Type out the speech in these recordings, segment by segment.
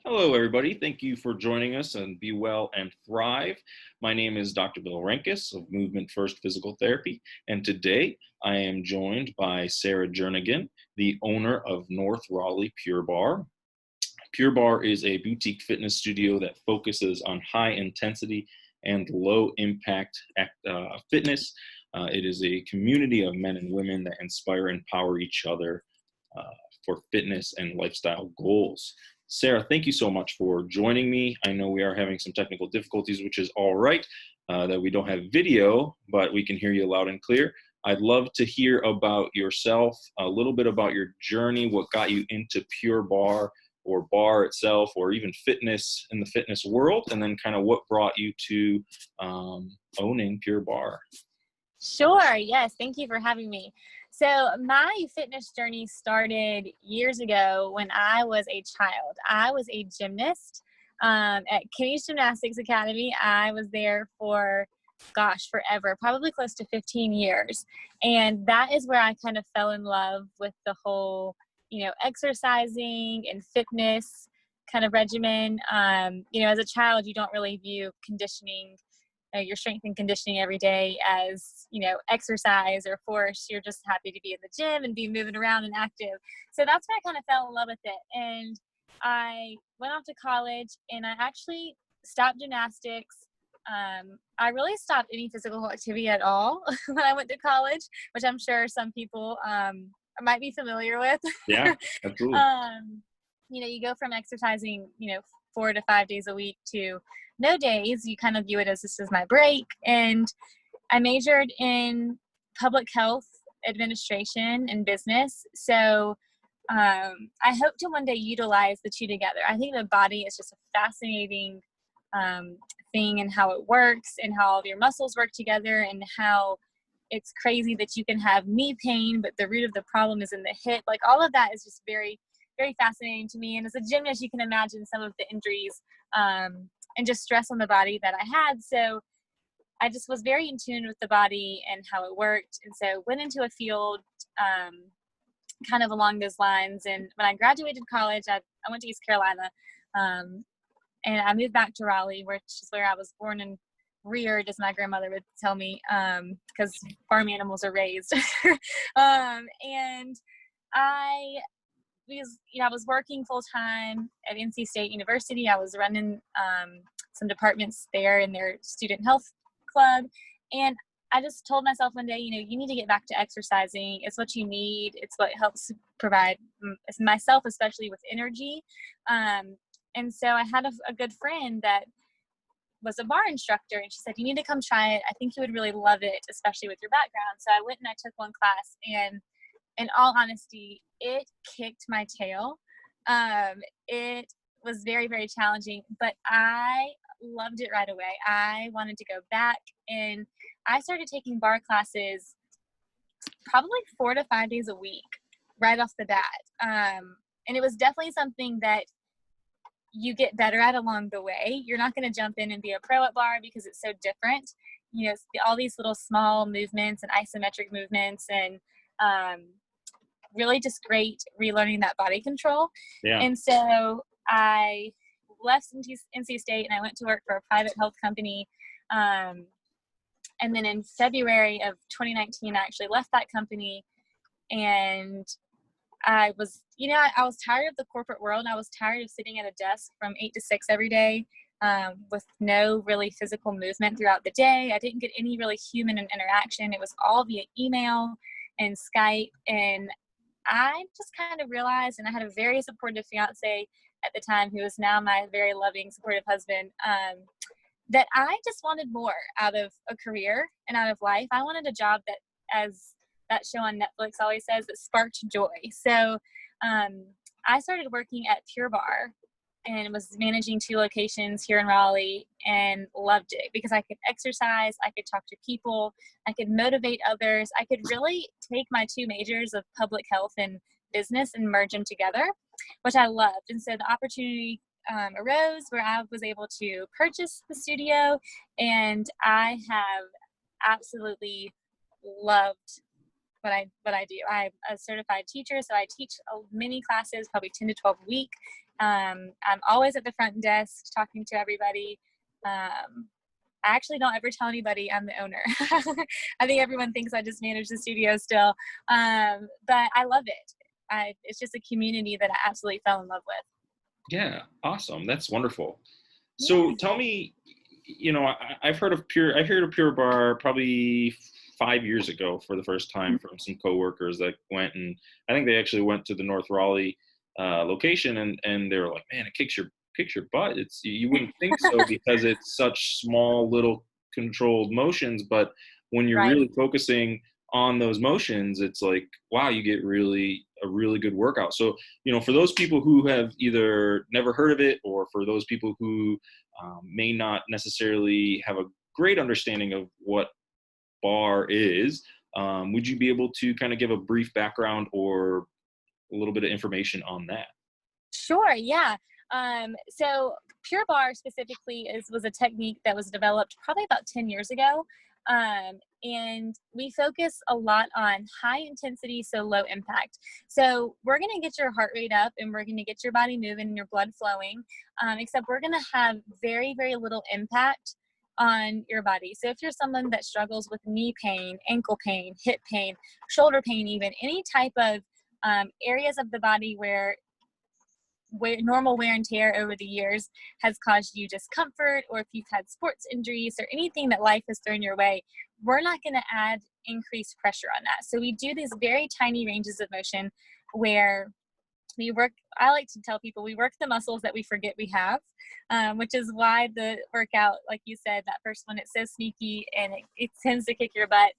Hello, everybody. Thank you for joining us and Be Well and Thrive. My name is Dr. Bill Renkus of Movement First Physical Therapy, and today I am joined by Sarah Jernigan, the owner of North Raleigh Pure Barre. Pure Barre is a boutique fitness studio that focuses on high intensity and low impact fitness. It is a community of men and women that inspire and empower each other uh, for fitness and lifestyle goals. Sarah, thank you so much for joining me. I know we are having some technical difficulties, which is all right, that we don't have video, but we can hear you loud and clear. I'd love to hear about yourself, a little bit about your journey, what got you into Pure Barre or barre itself, or even fitness in the fitness world, and then kind of what brought you to owning Pure Barre. Sure. Yes. Thank you for having me. So my fitness journey started years ago when I was a child. I was a gymnast at Kenny's Gymnastics Academy. I was there for, forever, probably close to 15 years. And that is where I kind of fell in love with the whole, exercising and fitness kind of regimen. As a child, you don't really view conditioning your strength and conditioning every day as, exercise or force. You're just happy to be in the gym and be moving around and active. So that's where I kind of fell in love with it. And I went off to college and I actually stopped gymnastics. I really stopped any physical activity at all when I went to college, which I'm sure some people might be familiar with. Yeah, absolutely. You go from exercising, 4 to 5 days a week to no days. You kind of view it as this is my break. And I majored in public health administration and business. So I hope to one day utilize the two together. I think the body is just a fascinating thing, and how it works and how all of your muscles work together, and how it's crazy that you can have knee pain, but the root of the problem is in the hip. Like, all of that is just very, very fascinating to me. And as a gymnast, you can imagine some of the injuries and just stress on the body that I had. So I just was very in tune with the body and how it worked. And so went into a field kind of along those lines. And when I graduated college, I went to East Carolina, and I moved back to Raleigh, which is where I was born and reared, as my grandmother would tell me, because farm animals are raised. And I was working full time at NC State University. I was running some departments there in their student health club. And I just told myself one day, you need to get back to exercising. It's what you need. It's what helps provide myself, especially with energy. And so I had a good friend that was a barre instructor, and she said, you need to come try it. I think you would really love it, especially with your background. So I went and I took one class, and in all honesty, it kicked my tail. It was very, very challenging, but I loved it right away. I wanted to go back, and I started taking barre classes probably 4 to 5 days a week right off the bat. And it was definitely something that you get better at along the way. You're not going to jump in and be a pro at barre because it's so different. It's all these little small movements and isometric movements, and really just great relearning that body control. Yeah. And so I left NC State and I went to work for a private health company. And then in February of 2019, I actually left that company, and I was, I was tired of the corporate world. I was tired of sitting at a desk from 8 to 6 every day, with no really physical movement throughout the day. I didn't get any really human interaction. It was all via email and Skype. And I just kind of realized, and I had a very supportive fiance at the time, who is now my very loving, supportive husband, that I just wanted more out of a career and out of life. I wanted a job that, as that show on Netflix always says, that sparked joy. So I started working at Pure Barre and was managing 2 locations here in Raleigh, and loved it because I could exercise, I could talk to people, I could motivate others. I could really take my 2 majors of public health and business and merge them together, which I loved. And so the opportunity arose where I was able to purchase the studio, and I have absolutely loved what I do. I'm a certified teacher, so I teach many classes, probably 10 to 12 a week. I'm always at the front desk talking to everybody. I actually don't ever tell anybody I'm the owner. I think everyone thinks I just manage the studio still, but I love it. It's just a community that I absolutely fell in love with. Yeah, awesome. That's wonderful. So Yeah. tell me, I've heard of Pure Barre probably 5 years ago for the first time from some coworkers that went, and I think they actually went to the North Raleigh location, and they were like, "Man, it kicks your butt." It's you wouldn't think so because it's such small little controlled motions, but when you're Right. really focusing on those motions, it's like, wow, you get a really good workout. So, for those people who have either never heard of it, or for those people who may not necessarily have a great understanding of what bar is, would you be able to kind of give a brief background or a little bit of information on that? Sure, yeah. So Pure Barre specifically was a technique that was developed probably about 10 years ago. And we focus a lot on high intensity, so low impact. So we're going to get your heart rate up and we're going to get your body moving and your blood flowing, except we're going to have very, very little impact on your body. So if you're someone that struggles with knee pain, ankle pain, hip pain, shoulder pain, even any type of areas of the body where normal wear and tear over the years has caused you discomfort, or if you've had sports injuries or anything that life has thrown your way, we're not going to add increased pressure on that. So we do these very tiny ranges of motion where I like to tell people we work the muscles that we forget we have, which is why the workout, like you said, that first one, it's so sneaky and it tends to kick your butt.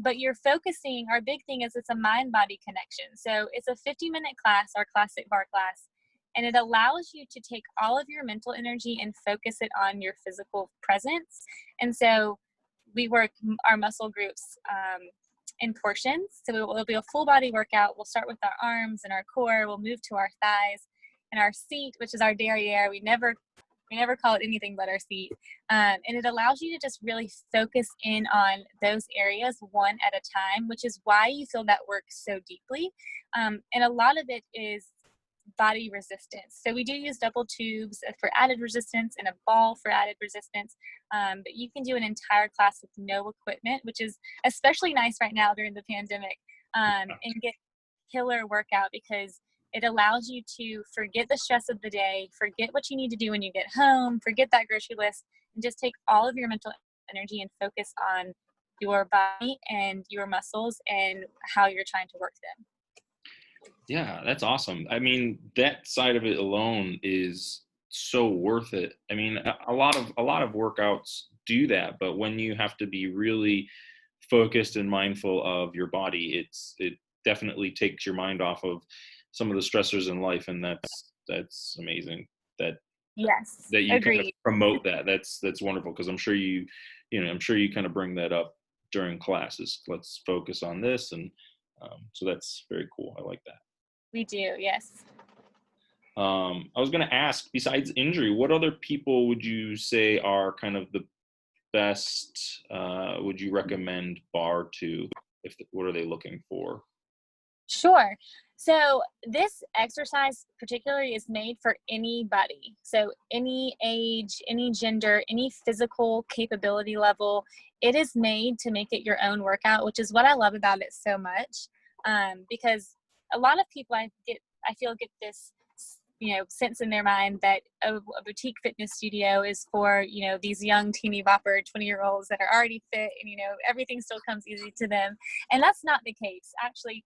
But you're focusing, our big thing is it's a mind-body connection. So it's a 50-minute class, our classic bar class, and it allows you to take all of your mental energy and focus it on your physical presence. And so we work our muscle groups in portions. So it'll be a full body workout. We'll start with our arms and our core. We'll move to our thighs and our seat, which is our derriere. We never call it anything but our seat. And it allows you to just really focus in on those areas one at a time, which is why you feel that work so deeply. And a lot of it is body resistance. So we do use double tubes for added resistance and a ball for added resistance. But you can do an entire class with no equipment, which is especially nice right now during the pandemic, and get killer workout because it allows you to forget the stress of the day, forget what you need to do when you get home, forget that grocery list, and just take all of your mental energy and focus on your body and your muscles and how you're trying to work them. Yeah, that's awesome. I mean, that side of it alone is so worth it. I mean, a lot of workouts do that, but when you have to be really focused and mindful of your body, it definitely takes your mind off of some of the stressors in life, and that's amazing that Yes, that you kind of agreed. promote that. That's wonderful because I'm sure you kind of bring that up during classes. Let's focus on this, and so that's very cool. I like that. We do, yes. I was going to ask, besides injury, what other people would you say are kind of the best? Would you recommend bar to? What are they looking for? Sure. So this exercise particularly is made for anybody. So any age, any gender, any physical capability level, it is made to make it your own workout, which is what I love about it so much. Because a lot of people I feel get this, sense in their mind that a boutique fitness studio is for, these young teeny bopper 20-year-olds that are already fit and, everything still comes easy to them. And that's not the case. Actually,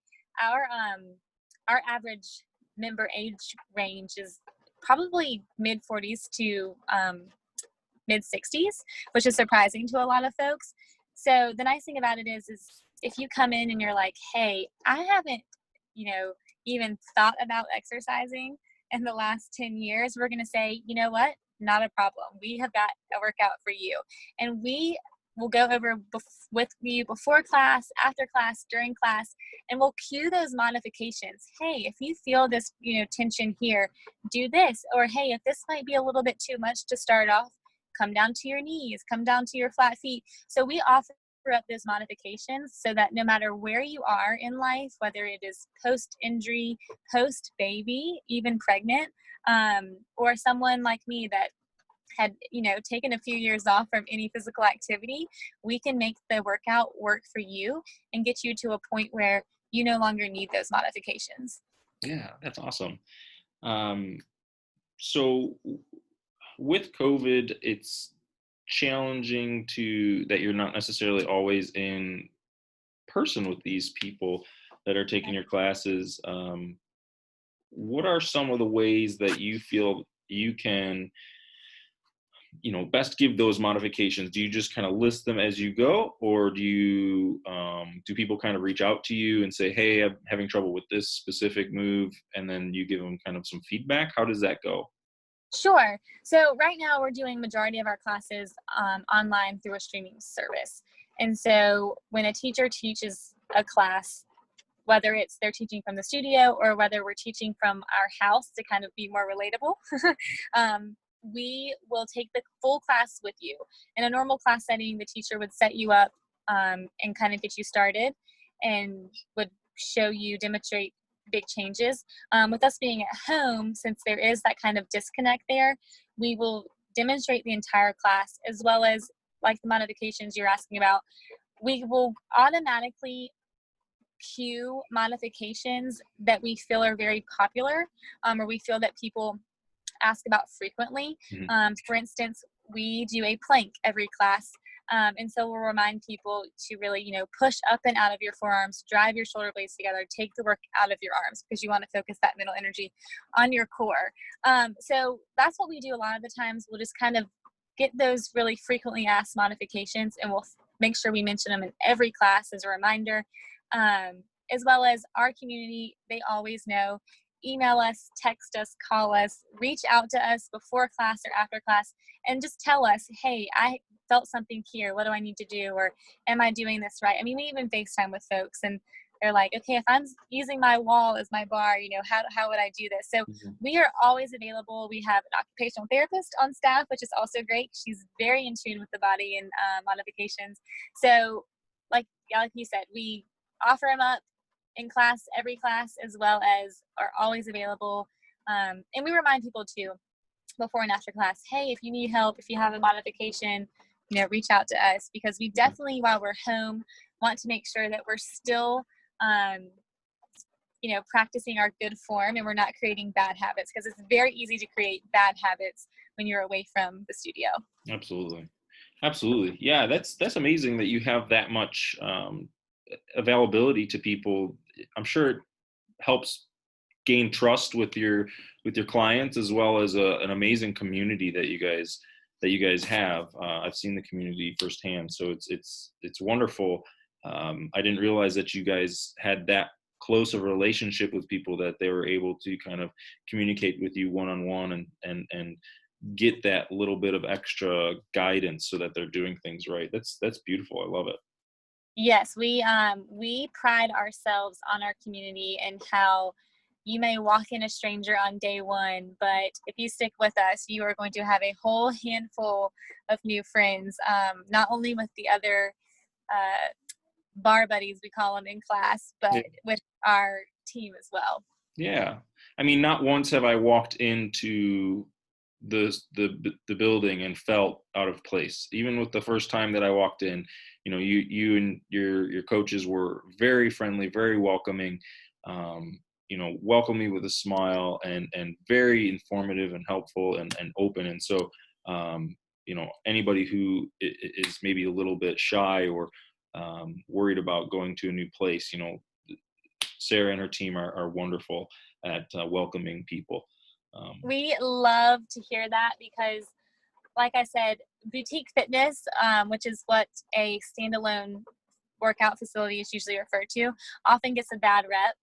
our average member age range is probably mid 40s to mid 60s, which is surprising to a lot of folks. So the nice thing about it is if you come in and you're like, hey, I haven't, even thought about exercising in the last 10 years, we're going to say, you know what? Not a problem. We have got a workout for you. And we will go over with you before class, after class, during class, and we'll cue those modifications. Hey, if you feel this, tension here, do this. Or hey, if this might be a little bit too much to start off, come down to your knees, come down to your flat feet. So we offer offer up those modifications so that no matter where you are in life, whether it is post-injury, post-baby, even pregnant, or someone like me that had, taken a few years off from any physical activity, we can make the workout work for you and get you to a point where you no longer need those modifications. Yeah, that's awesome. So with COVID, it's challenging that you're not necessarily always in person with these people that are taking your classes. What are some of the ways that you feel you can, best give those modifications? Do you just kind of list them as you go, or do people kind of reach out to you and say, hey, I'm having trouble with this specific move, and then you give them kind of some feedback? How does that go? Sure. So right now we're doing majority of our classes online through a streaming service. And so when a teacher teaches a class, whether it's they're teaching from the studio or whether we're teaching from our house to kind of be more relatable, we will take the full class with you. In a normal class setting, the teacher would set you up and kind of get you started and would show you, demonstrate big changes. With us being at home, since there is that kind of disconnect there, we will demonstrate the entire class as well as like the modifications you're asking about. We will automatically cue modifications that we feel are very popular or we feel that people ask about frequently. For instance, we do a plank every class. And so we'll remind people to really, push up and out of your forearms, drive your shoulder blades together, take the work out of your arms because you want to focus that mental energy on your core. So that's what we do a lot of the times. We'll just kind of get those really frequently asked modifications and we'll make sure we mention them in every class as a reminder. As well as our community, they always know. Email us, text us, call us, reach out to us before class or after class, and just tell us, hey, I felt something here. What do I need to do? Or am I doing this right? I mean, we even FaceTime with folks and they're like, okay, if I'm using my wall as my bar, how would I do this? So we are always available. We have an occupational therapist on staff, which is also great. She's very in tune with the body and modifications. So like you said, we offer them up in class, every class, as well as are always available. And we remind people too, before and after class, hey, if you need help, if you have a modification, reach out to us because we definitely, while we're home, want to make sure that we're still, practicing our good form and we're not creating bad habits because it's very easy to create bad habits when you're away from the studio. Absolutely. Yeah, that's amazing that you have that much availability to people. I'm sure it helps gain trust with your clients as well as an amazing community that you guys have. I've seen the community firsthand, so it's wonderful. I didn't realize that you guys had that close of a relationship with people that they were able to kind of communicate with you one-on-one and get that little bit of extra guidance so that they're doing things right. That's beautiful. I love it. Yes, we pride ourselves on our community and how you may walk in a stranger on day one, but if you stick with us, you are going to have a whole handful of new friends, not only with the other bar buddies, we call them in class, but with our team as well. Yeah. I mean, not once have I walked into the building and felt out of place. Even with the first time that I walked in, you and your coaches were very friendly, very welcoming, welcome me with a smile and very informative and helpful and open. And so, anybody who is maybe a little bit shy or worried about going to a new place, Sarah and her team are wonderful at welcoming people. We love to hear that because, like I said, boutique fitness, which is what a standalone workout facility is usually referred to, often gets a bad rep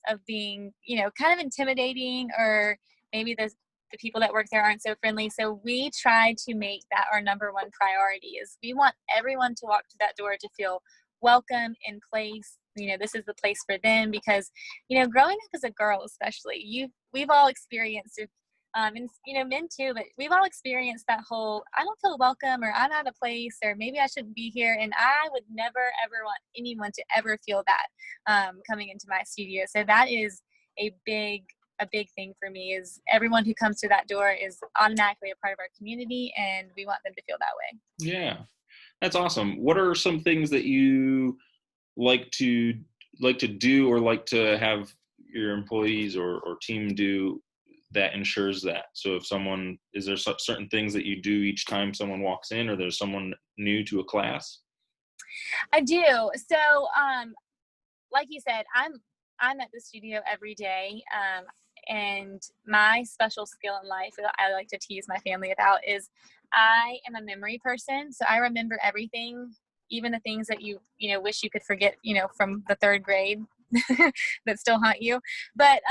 of being, kind of intimidating, or maybe the people that work there aren't so friendly. So we try to make that our number one priority. Is we want everyone to walk to that door to feel welcome, in place. This is the place for them because, growing up as a girl, especially, we've all experienced And men too, but we've all experienced that whole, I don't feel welcome, or I'm out of place, or maybe I shouldn't be here. And I would never ever want anyone to ever feel that coming into my studio. So that is a big thing for me, is everyone who comes to that door is automatically a part of our community, and we want them to feel that way. Yeah, that's awesome. What are some things that you like to do, or like to have your employees or team do, that ensures that? So if someone, is there certain things that you do each time someone walks in, or there's someone new to a class? I do. So, like you said, I'm at the studio every day. And my special skill in life that I like to tease my family about is I am a memory person. So I remember everything, even the things that you wish you could forget, from the third grade that still haunt you. But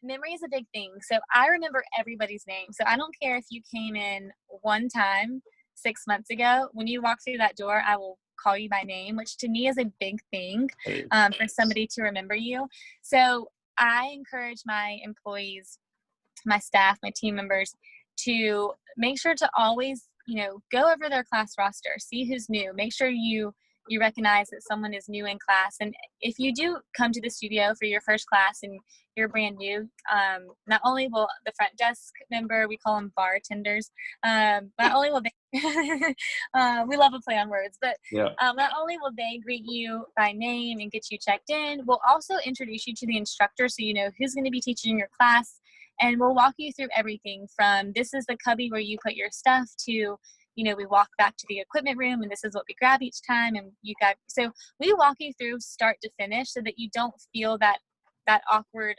memory is a big thing. So I remember everybody's name. So I don't care if you came in one time 6 months ago. When you walk through that door, I will call you by name, which to me is a big thing for somebody to remember you. So I encourage my employees, my staff, my team members to make sure to always, go over their class roster, see who's new, make sure you recognize that someone is new in class. And if you do come to the studio for your first class and you're brand new, not only will the front desk member, we call them bartenders, not only will they, we love a play on words, but not only will they greet you by name and get you checked in, we'll also introduce you to the instructor so you know who's going to be teaching your class. And we'll walk you through everything from, this is the cubby where you put your stuff, to, we walk back to the equipment room and this is what we grab each time. And so we walk you through start to finish so that you don't feel that awkward,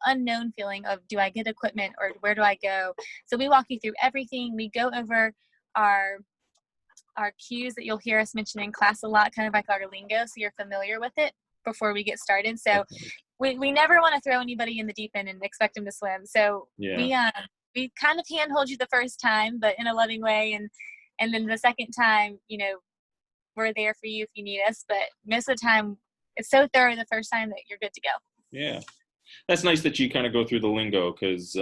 unknown feeling of, do I get equipment or where do I go? So we walk you through everything. We go over our cues that you'll hear us mention in class a lot, kind of like our lingo, so you're familiar with it before we get started. So we never want to throw anybody in the deep end and expect them to swim. So we kind of handhold you the first time, but in a loving way. And then the second time, we're there for you if you need us. But most of the time, it's so thorough the first time that you're good to go. Yeah. That's nice that you kind of go through the lingo, because,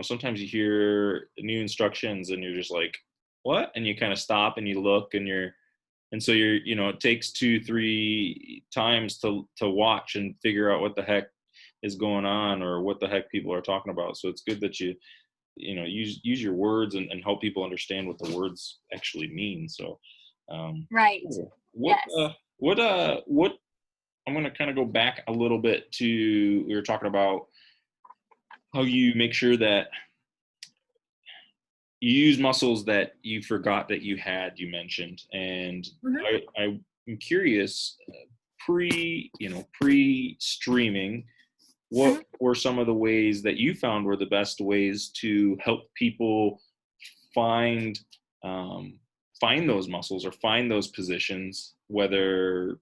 sometimes you hear new instructions and you're just like, what? And you kind of stop and you look and so you're, it takes 2-3 times to watch and figure out what the heck is going on, or what the heck people are talking about. So it's good that you use your words and help people understand what the words actually mean. So, right. What I'm going to kind of go back a little bit to, we were talking about how you make sure that you use muscles that you forgot that you had, you mentioned. And I'm curious, pre-streaming, what were some of the ways that you found were the best ways to help people find those muscles or find those positions, whether,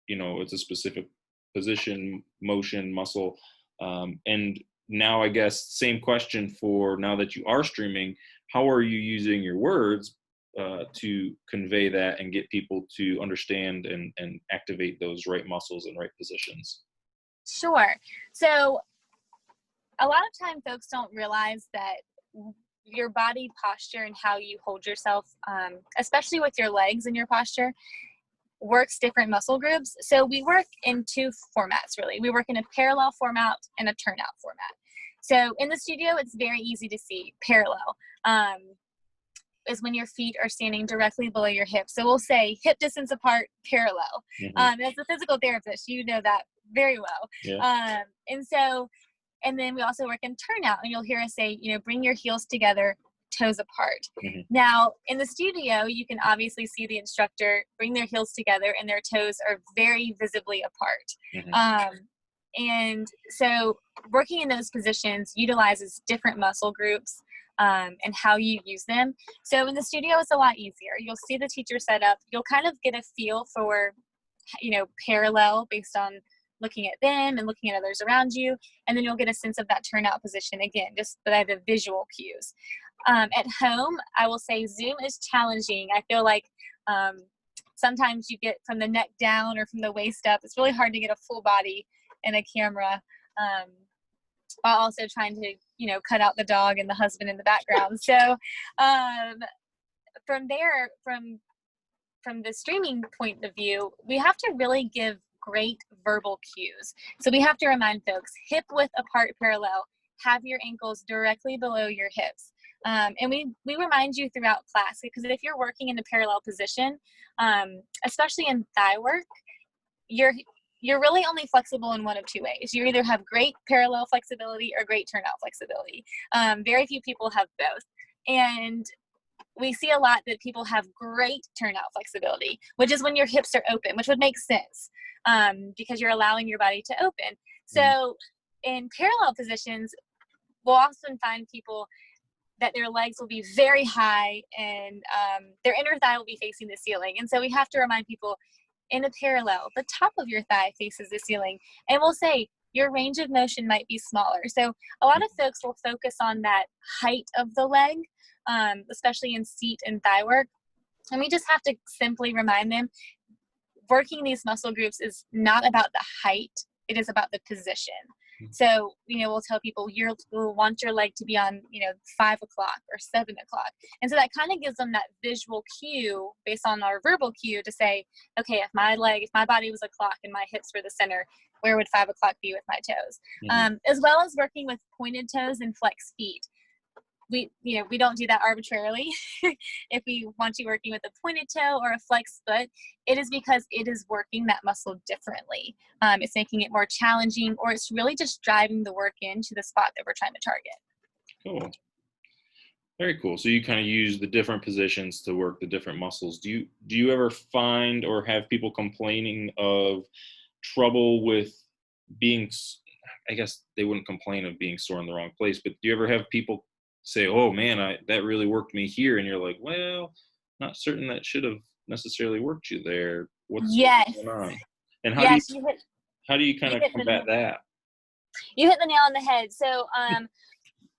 it's a specific position, motion, muscle. And now I guess same question for now that you are streaming, how are you using your words to convey that and get people to understand and activate those right muscles and right positions? Sure. So a lot of time folks don't realize that your body posture and how you hold yourself, especially with your legs and your posture, works different muscle groups. So we work in 2 formats, really. We work in a parallel format and a turnout format. So in the studio, it's very easy to see. Parallel is when your feet are standing directly below your hips. So we'll say hip distance apart, parallel. As a physical therapist, you know that very well. Yeah. And then we also work in turnout, and you'll hear us say, bring your heels together, toes apart. Now, in the studio, you can obviously see the instructor bring their heels together and their toes are very visibly apart. And so working in those positions utilizes different muscle groups and how you use them. So in the studio, it's a lot easier. You'll see the teacher set up. You'll kind of get a feel for, parallel based on looking at them and looking at others around you. And then you'll get a sense of that turnout position, again, just by the visual cues. At home, I will say Zoom is challenging. I feel like sometimes you get from the neck down or from the waist up. It's really hard to get a full body in a camera. while also trying to, cut out the dog and the husband in the background. So from there, from the streaming point of view, we have to really give great verbal cues. So we have to remind folks, hip width apart parallel, have your ankles directly below your hips. And we remind you throughout class, because if you're working in a parallel position, especially in thigh work, you're really only flexible in one of two ways. You either have great parallel flexibility or great turnout flexibility. Very few people have both. And we see a lot that people have great turnout flexibility, which is when your hips are open, which would make sense because you're allowing your body to open. So in parallel positions, we'll often find people that their legs will be very high and their inner thigh will be facing the ceiling. And so we have to remind people, in a parallel, the top of your thigh faces the ceiling. And we'll say your range of motion might be smaller. So a lot of folks will focus on that height of the leg, especially in seat and thigh work. And we just have to simply remind them, working these muscle groups is not about the height, it is about the position. So, we'll tell people you'll want your leg to be on, 5 o'clock or 7 o'clock. And so that kind of gives them that visual cue based on our verbal cue to say, okay, if my body was a clock and my hips were the center, where would 5 o'clock be with my toes? As well as working with pointed toes and flex feet. We don't do that arbitrarily. If we want you working with a pointed toe or a flex foot, it is because it is working that muscle differently. It's making it more challenging, or it's really just driving the work into the spot that we're trying to target. Cool. Very cool. So you kind of use the different positions to work the different muscles. Do you ever find or have people complaining of trouble with being, I guess they wouldn't complain of being sore in the wrong place, but do you ever have people say, oh man, that really worked me here, and you're like, well, not certain that should have necessarily worked you there. What's going on? And how do you kind of combat that? You hit the nail on the head. So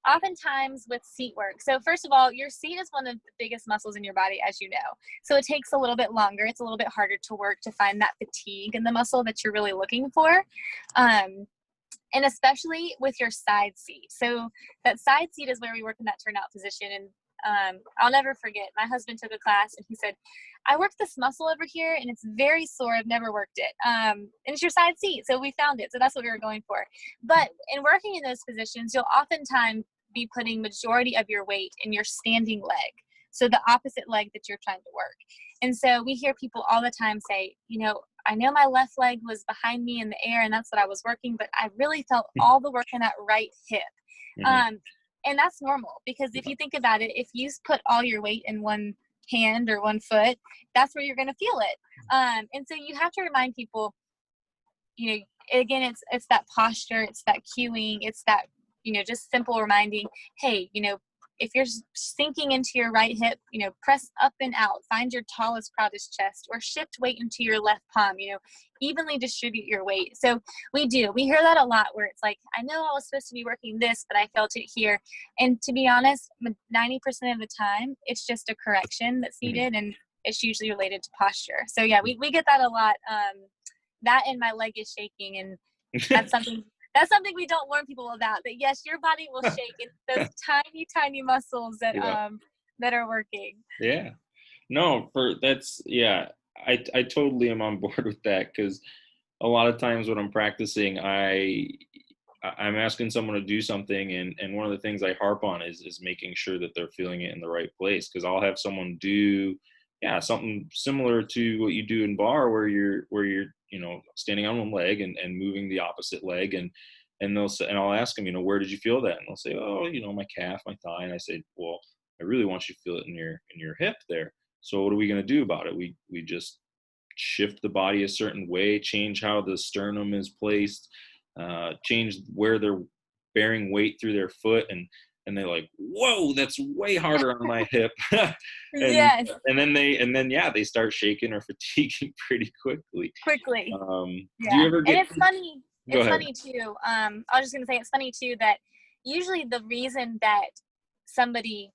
oftentimes with seat work, so first of all, your seat is one of the biggest muscles in your body, as you know. So it takes a little bit longer. It's a little bit harder to work to find that fatigue in the muscle that you're really looking for. And especially with your side seat. So that side seat is where we work in that turnout position. And I'll never forget, my husband took a class and he said, I worked this muscle over here and it's very sore. I've never worked it. And it's your side seat. So we found it. So that's what we were going for. But in working in those positions, you'll oftentimes be putting majority of your weight in your standing leg. So the opposite leg that you're trying to work. And so we hear people all the time say, I know my left leg was behind me in the air and that's what I was working, but I really felt all the work in that right hip. And that's normal, because if you think about it, if you put all your weight in one hand or one foot, that's where you're going to feel it. And so you have to remind people, again, it's that posture, it's that cueing, it's that, just simple reminding, hey, if you're sinking into your right hip, press up and out, find your tallest, proudest chest, or shift weight into your left palm, evenly distribute your weight. So we hear that a lot, where it's like, I know I was supposed to be working this, but I felt it here. And to be honest, 90% of the time, it's just a correction that's needed, and it's usually related to posture. So yeah, we get that a lot. That and my leg is shaking, and that's something we don't warn people about, that yes, your body will shake. It's those tiny, tiny muscles that that are working. Yeah. No, I totally am on board with that, because a lot of times when I'm practicing, I'm asking someone to do something, and one of the things I harp on is making sure that they're feeling it in the right place, because I'll have someone do something similar to what you do in bar, where you're standing on one leg and moving the opposite leg, and they'll say, and I'll ask them, where did you feel that? And they'll say, oh, my calf, my thigh. And I say, well, I really want you to feel it in your hip there. So what are we going to do about it? We just shift the body a certain way, change how the sternum is placed, change where they're bearing weight through their foot, and they're like, whoa, that's way harder on my hip. Yes. And then they start shaking or fatiguing pretty quickly. Do you ever get? And it's funny. Funny too. I was just gonna say, it's funny too that usually the reason that somebody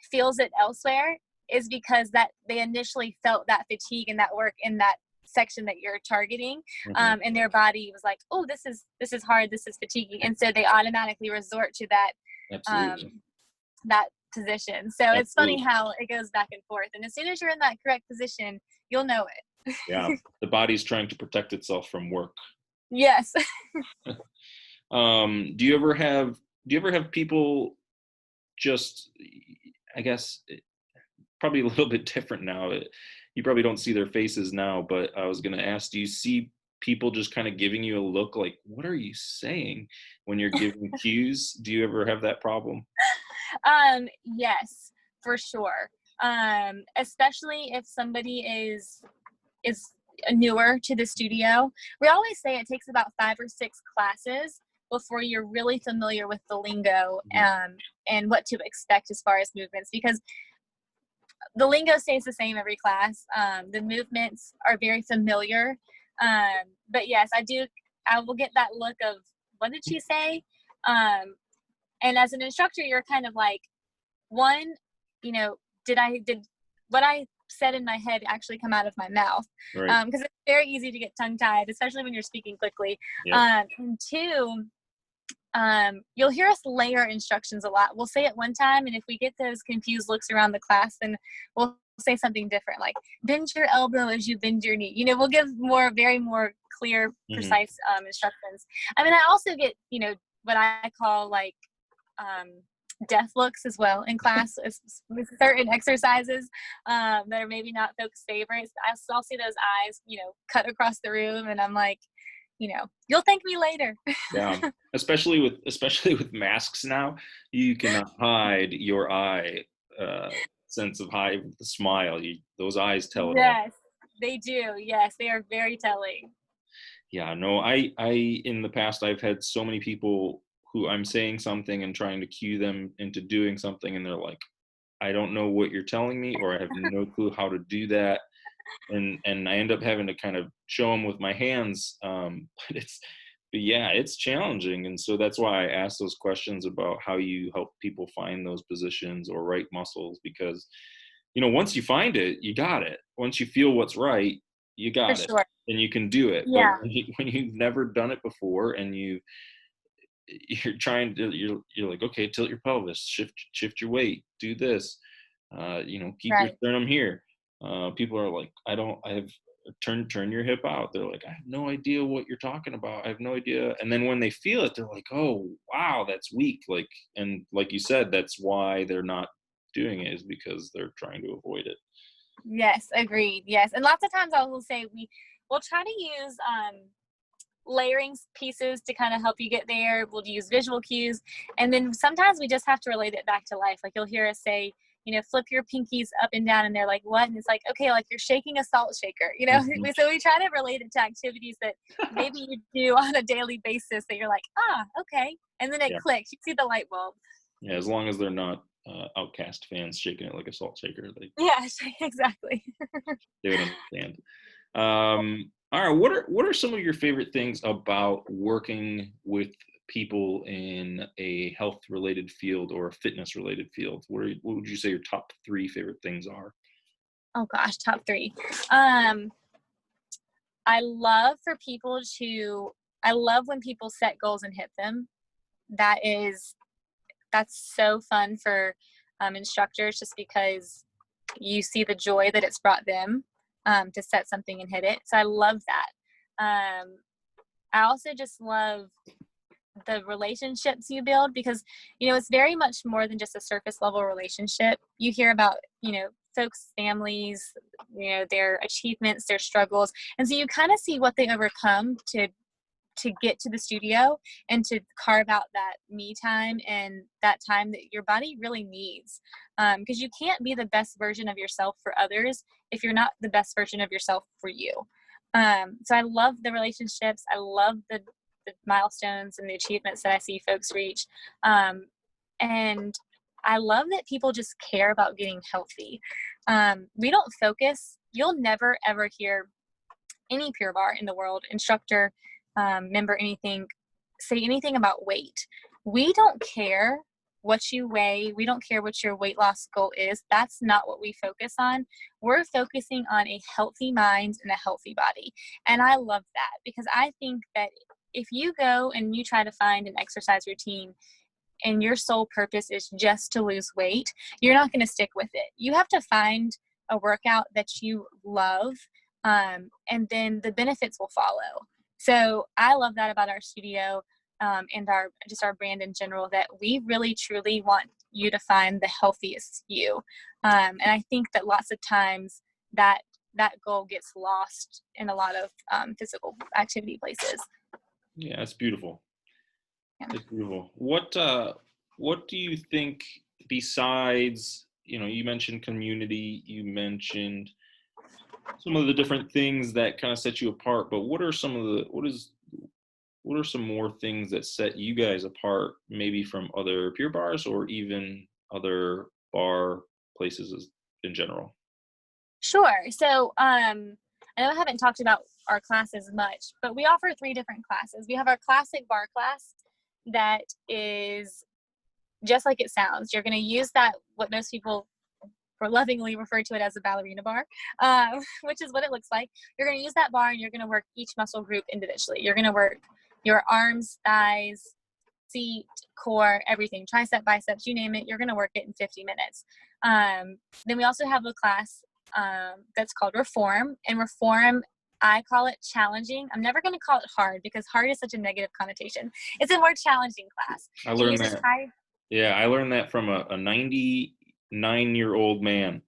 feels it elsewhere is because that they initially felt that fatigue and that work in that section that you're targeting. Mm-hmm. And their body was like, oh, this is hard, this is fatiguing. And so they automatically resort to that, Absolutely. that position. So it's funny Absolutely. how it goes back and forth. And as soon as you're in that correct position, you'll know it. Yeah. The body's trying to protect itself from work. Yes. Do you ever have people just, I guess, probably a little bit different now. You probably don't see their faces now, but I was going to ask, do you see people just kind of giving you a look like, what are you saying when you're giving cues? Do you ever have that problem? Yes, for sure. Especially if somebody is newer to the studio. We always say it takes about 5 or 6 classes before you're really familiar with the lingo, and what to expect as far as movements, because the lingo stays the same every class. The movements are very familiar. But yes, I will get that look of, what did she say? And as an instructor, you're kind of like, one, did what I said in my head actually come out of my mouth? Right. Because it's very easy to get tongue-tied, especially when you're speaking quickly. Yep. And two, you'll hear us layer instructions a lot. We'll say it one time, and if we get those confused looks around the class, then we'll say something different, like bend your elbow as you bend your knee. We'll give more clear, precise instructions. I mean, I also get, what I call like death looks as well in class with certain exercises that are maybe not folks' favorites. I'll see those eyes, cut across the room, and I'm like, you'll thank me later. Yeah, especially with masks now, you cannot hide your eye sense of hide with the smile. Those eyes tell it all. Yes, they do. Yes, they are very telling. Yeah, no, I in the past I've had so many people who I'm saying something and trying to cue them into doing something, and they're like, I don't know what you're telling me, or I have no clue how to do that. And I end up having to kind of show them with my hands. But yeah, it's challenging. And so that's why I ask those questions about how you help people find those positions or right muscles, because, once you find it, you got it. Once you feel what's right, you For got it sure. and you can do it. But Yeah. when you've never done it before and you're trying to, you're like, okay, tilt your pelvis, shift your weight, do this, keep your Right. sternum here. People are like, I have turn your hip out. They're like, I have no idea what you're talking about. I have no idea. And then when they feel it, they're like, oh, wow, that's weak. And like you said, that's why they're not doing it, is because they're trying to avoid it. Yes, agreed. Yes. And lots of times I will say we'll try to use layering pieces to kind of help you get there. We'll use visual cues. And then sometimes we just have to relate it back to life. Like you'll hear us say, flip your pinkies up and down, and they're like, what? And it's like, okay, like you're shaking a salt shaker, Mm-hmm. So we try to relate it to activities that maybe you do on a daily basis that you're like, okay. And then it clicks. You see the light bulb. Yeah, as long as they're not Outcast fans shaking it like a salt shaker, Yeah, exactly. they would understand. All right, what are some of your favorite things about working with people in a health related field or a fitness related field? What would you say your top 3 favorite things are? Oh gosh, top 3. I love when people set goals and hit them. That's so fun for instructors, just because you see the joy that it's brought them to set something and hit it. So I love that. I also just love the relationships you build, because it's very much more than just a surface level relationship. You hear about folks' families, their achievements, their struggles, and so you kind of see what they overcome to get to the studio and to carve out that me time and that time that your body really needs, because you can't be the best version of yourself for others if you're not the best version of yourself for you. So I love the relationships. I love the milestones and the achievements that I see folks reach. And I love that people just care about getting healthy. We don't focus. You'll never, ever hear any Pure Barre in the world, instructor, member, anything, say anything about weight. We don't care what you weigh. We don't care what your weight loss goal is. That's not what we focus on. We're focusing on a healthy mind and a healthy body. And I love that, because I think that if you go and you try to find an exercise routine and your sole purpose is just to lose weight, you're not going to stick with it. You have to find a workout that you love, and then the benefits will follow. So I love that about our studio, and our brand in general, that we really truly want you to find the healthiest you. And I think that lots of times that goal gets lost in a lot of physical activity places. Yeah, that's beautiful. Yeah. It's beautiful. What do you think, besides, you mentioned community, you mentioned some of the different things that kind of set you apart, but what are some more things that set you guys apart, maybe from other Pure Barres or even other bar places in general? Sure. So I know I haven't talked about our classes much, but we offer 3 different classes. We have our classic bar class that is just like it sounds. You're going to use that, what most people lovingly refer to it as a ballerina bar, which is what it looks like. You're going to use that bar and you're going to work each muscle group individually. You're going to work your arms, thighs, seat, core, everything, tricep, biceps, you name it. You're going to work it in 50 minutes. Then we also have a class that's called Reform. And Reform, I call it challenging. I'm never going to call it hard, because hard is such a negative connotation. It's a more challenging class. I learned that. Yeah, I learned that from a 99-year-old man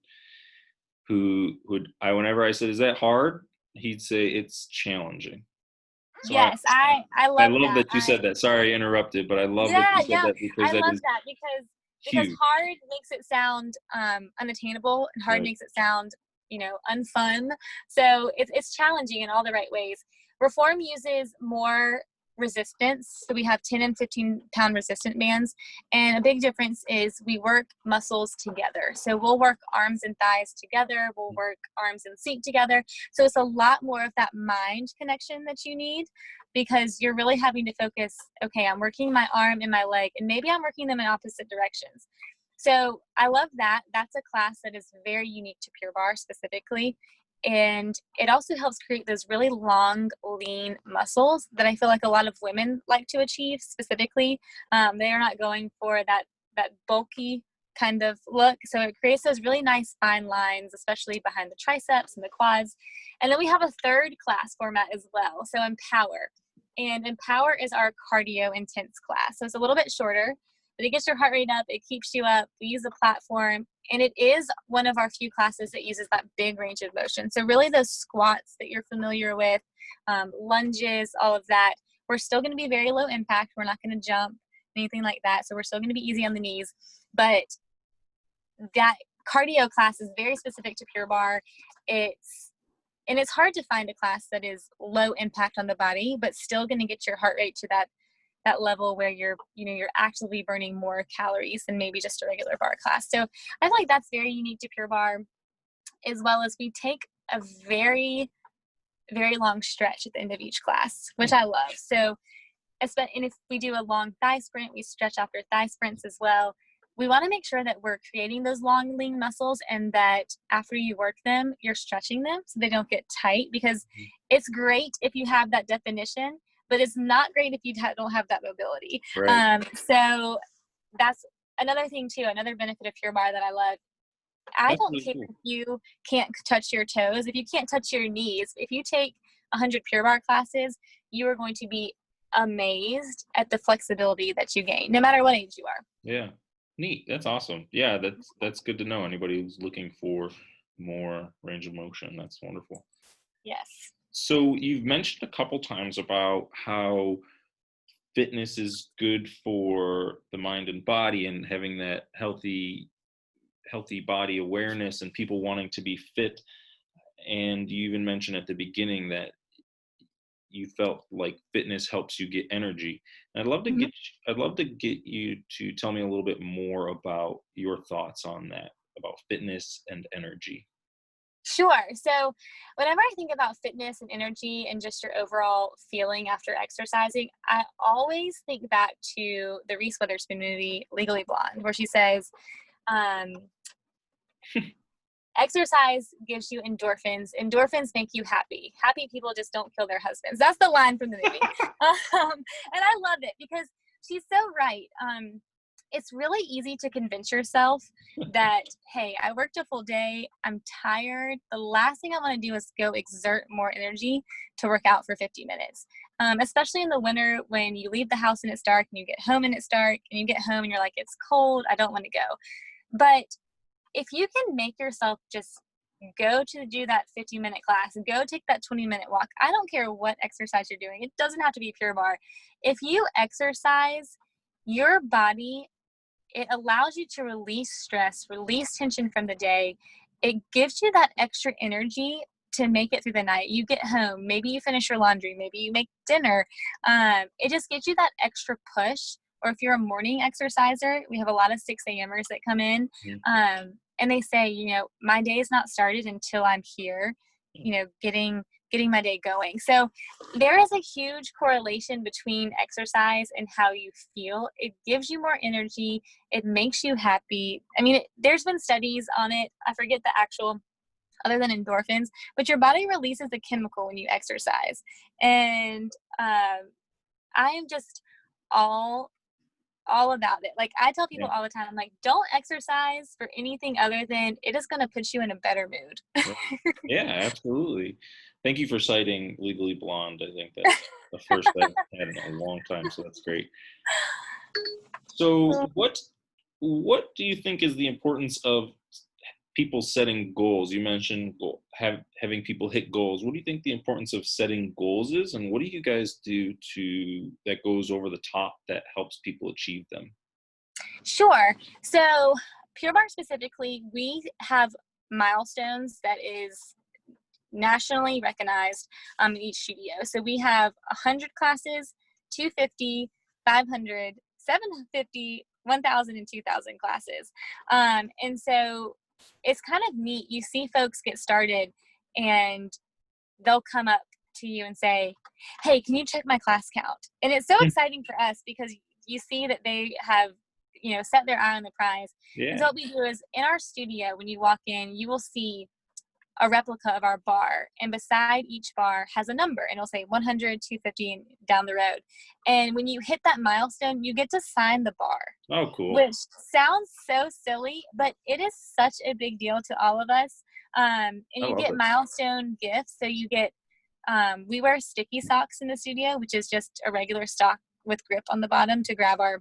who would, whenever I said, "Is that hard?" he'd say, "It's challenging." So Yes, I I love love that. that you said that. Sorry, I interrupted, but I love that Yeah, you said yeah, that, because I that love is that, because huge. hard makes it sound unattainable, and hard Right. makes it sound, unfun. So it's challenging in all the right ways. Reform uses more resistance. So we have 10 and 15 pound resistant bands. And a big difference is we work muscles together. So we'll work arms and thighs together. We'll work arms and seat together. So it's a lot more of that mind connection that you need, because you're really having to focus, okay, I'm working my arm and my leg, and maybe I'm working them in opposite directions. So I love that. That's a class that is very unique to Pure Barre specifically. And it also helps create those really long, lean muscles that I feel like a lot of women like to achieve specifically. They are not going for that bulky kind of look. So it creates those really nice fine lines, especially behind the triceps and the quads. And then we have a third class format as well. So Empower. And Empower is our cardio intense class. So it's a little bit shorter, but it gets your heart rate up. It keeps you up. We use a platform, and it is one of our few classes that uses that big range of motion. So really those squats that you're familiar with, lunges, all of that, we're still going to be very low impact. We're not going to jump, anything like that. So we're still going to be easy on the knees. But that cardio class is very specific to Pure Barre. It's hard to find a class that is low impact on the body, but still going to get your heart rate to that level where you're actively burning more calories than maybe just a regular bar class. So I feel like that's very unique to Pure Barre, as well as we take a very, very long stretch at the end of each class, which I love. So, and if we do a long thigh sprint, we stretch after thigh sprints as well. We want to make sure that we're creating those long, lean muscles, and that after you work them, you're stretching them so they don't get tight, because it's great if you have that definition, but it's not great if you don't have that mobility. Right. So that's another thing too, another benefit of Pure Barre that I love. I don't care if you can't touch your toes, if you can't touch your knees. If you take 100 Pure Barre classes, you are going to be amazed at the flexibility that you gain, no matter what age you are. Yeah. Neat. That's awesome. Yeah, that's good to know. Anybody who's looking for more range of motion, that's wonderful. Yes. So you've mentioned a couple times about how fitness is good for the mind and body, and having that healthy body awareness and people wanting to be fit. And you even mentioned at the beginning that you felt like fitness helps you get energy. And I'd love to get you to tell me a little bit more about your thoughts on that, about fitness and energy. Sure. So whenever I think about fitness and energy and just your overall feeling after exercising, I always think back to the Reese Witherspoon movie, Legally Blonde, where she says, um, exercise gives you endorphins. Endorphins make you happy. Happy people just don't kill their husbands. That's the line from the movie. And I love it because she's so right. It's really easy to convince yourself that, hey, I worked a full day. I'm tired. The last thing I want to do is go exert more energy to work out for 50 minutes. Especially in the winter when you leave the house and it's dark and you get home and it's dark and you get home and you're like, it's cold. I don't want to go. But if you can make yourself just go to do that 50-minute class and go take that 20-minute walk, I don't care what exercise you're doing. It doesn't have to be Pure Barre. If you exercise, your body, it allows you to release stress, release tension from the day. It gives you that extra energy to make it through the night. You get home, maybe you finish your laundry, maybe you make dinner. It just gives you that extra push. Or if you're a morning exerciser, we have a lot of 6 a.m.ers that come in. And they say, my day is not started until I'm here, getting my day going. So there is a huge correlation between exercise and how you feel. It gives you more energy. It makes you happy. I mean, there's been studies on it. I forget the actual, other than endorphins, but your body releases a chemical when you exercise. And I am just all about it. Like I tell people all the time, I'm like, don't exercise for anything other than it is going to put you in a better mood. Yeah, absolutely. Thank you for citing Legally Blonde. I think that's the first I've had in a long time, so that's great. So what do you think is the importance of people setting goals? You mentioned having people hit goals. What do you think the importance of setting goals is, and what do you guys do that goes over the top that helps people achieve them? Sure. So Pure Barre specifically, we have milestones that is nationally recognized in each studio. So we have 100 classes, 250, 500, 750, 1,000, and 2,000 classes. And so it's kind of neat. You see folks get started and they'll come up to you and say, hey, can you check my class count? And it's so exciting for us because you see that they have, set their eye on the prize. Yeah. And so what we do is in our studio, when you walk in, you will see a replica of our bar, and beside each bar has a number, and it'll say 100, 250, and down the road. And when you hit that milestone, you get to sign the bar. Oh, cool. Which sounds so silly, but it is such a big deal to all of us. And you get milestone gifts. So you get, we wear sticky socks in the studio, which is just a regular sock with grip on the bottom to grab our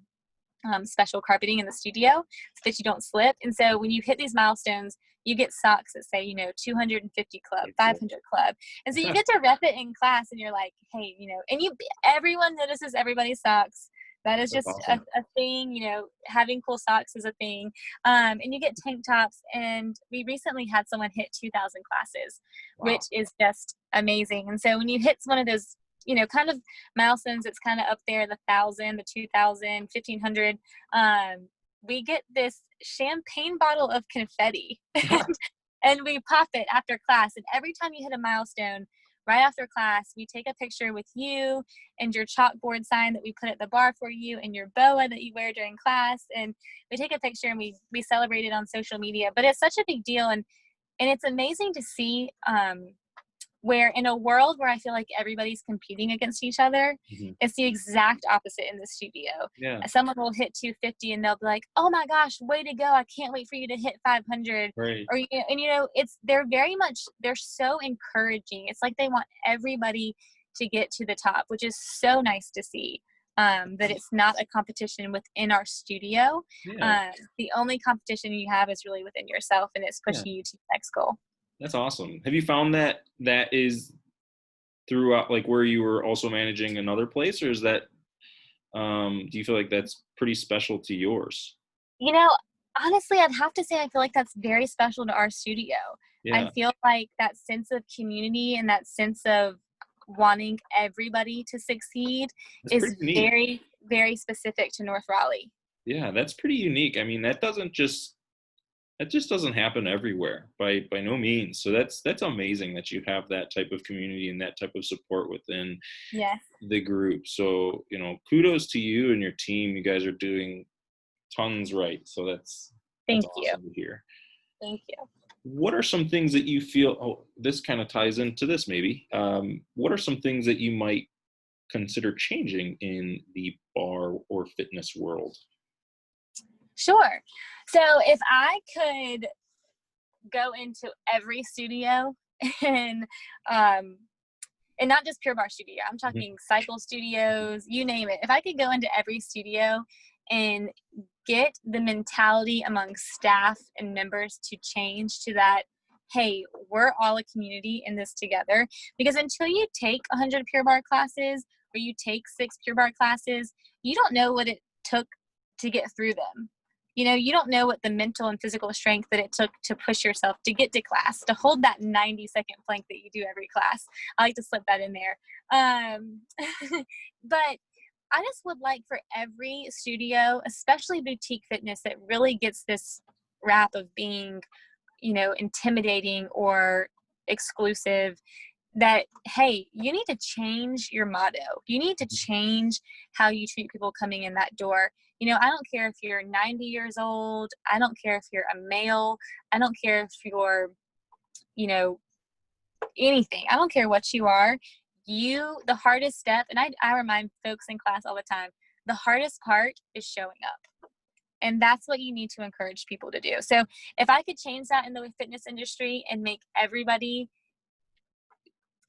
special carpeting in the studio so that you don't slip. And so when you hit these milestones, you get socks that say, 250 club, 500 club. And so you get to rep it in class and you're like, hey, and everyone notices everybody's socks. That is just awesome. a thing, having cool socks is a thing. And you get tank tops, and we recently had someone hit 2,000 classes, which is just amazing. And so when you hit one of those, kind of milestones, it's kind of up there, the 1,000, the 2,000, 1,500, we get this champagne bottle of confetti and we pop it after class. And every time you hit a milestone, right after class, we take a picture with you and your chalkboard sign that we put at the bar for you and your boa that you wear during class. And we take a picture and we celebrate it on social media. But it's such a big deal. And it's amazing to see where in a world where I feel like everybody's competing against each other, it's the exact opposite in the studio. Yeah. Someone will hit 250 and they'll be like, oh my gosh, way to go. I can't wait for you to hit 500. Right. Or, they're so encouraging. It's like they want everybody to get to the top, which is so nice to see. That it's not a competition within our studio. Yeah. The only competition you have is really within yourself, and it's pushing you to the next goal. That's awesome. Have you found that is throughout, like where you were also managing another place, or is that, do you feel like that's pretty special to yours? Honestly, I'd have to say I feel like that's very special to our studio. Yeah. I feel like that sense of community and that sense of wanting everybody to succeed is very, very specific to North Raleigh. Yeah, that's pretty unique. I mean, that That just doesn't happen everywhere by no means. So that's amazing that you have that type of community and that type of support within Yes. the group. So, kudos to you and your team. You guys are doing tons right. So that's Thank you. awesome to hear. Thank you. What are some things that you feel, this kind of ties into this maybe. What are some things that you might consider changing in the bar or fitness world? Sure. So if I could go into every studio and um and not just Pure Barre studio, I'm Mhm. talking cycle studios, you name it. If I could go into every studio and get the mentality among staff and members to change to that, hey, we're all a community in this together. Because until you take 100 Pure Barre classes or you take 6 Pure Barre classes, you don't know what it took to get through them. You don't know what the mental and physical strength that it took to push yourself to get to class, to hold that 90-second plank that you do every class. I like to slip that in there. But I just would like for every studio, especially boutique fitness that really gets this rap of being, intimidating or exclusive, that, hey, you need to change your motto. You need to change how you treat people coming in that door. I don't care if you're 90 years old. I don't care if you're a male. I don't care if you're, you know, anything. I don't care what you are. The hardest step, and I remind folks in class all the time, the hardest part is showing up. And that's what you need to encourage people to do. So if I could change that in the fitness industry and make everybody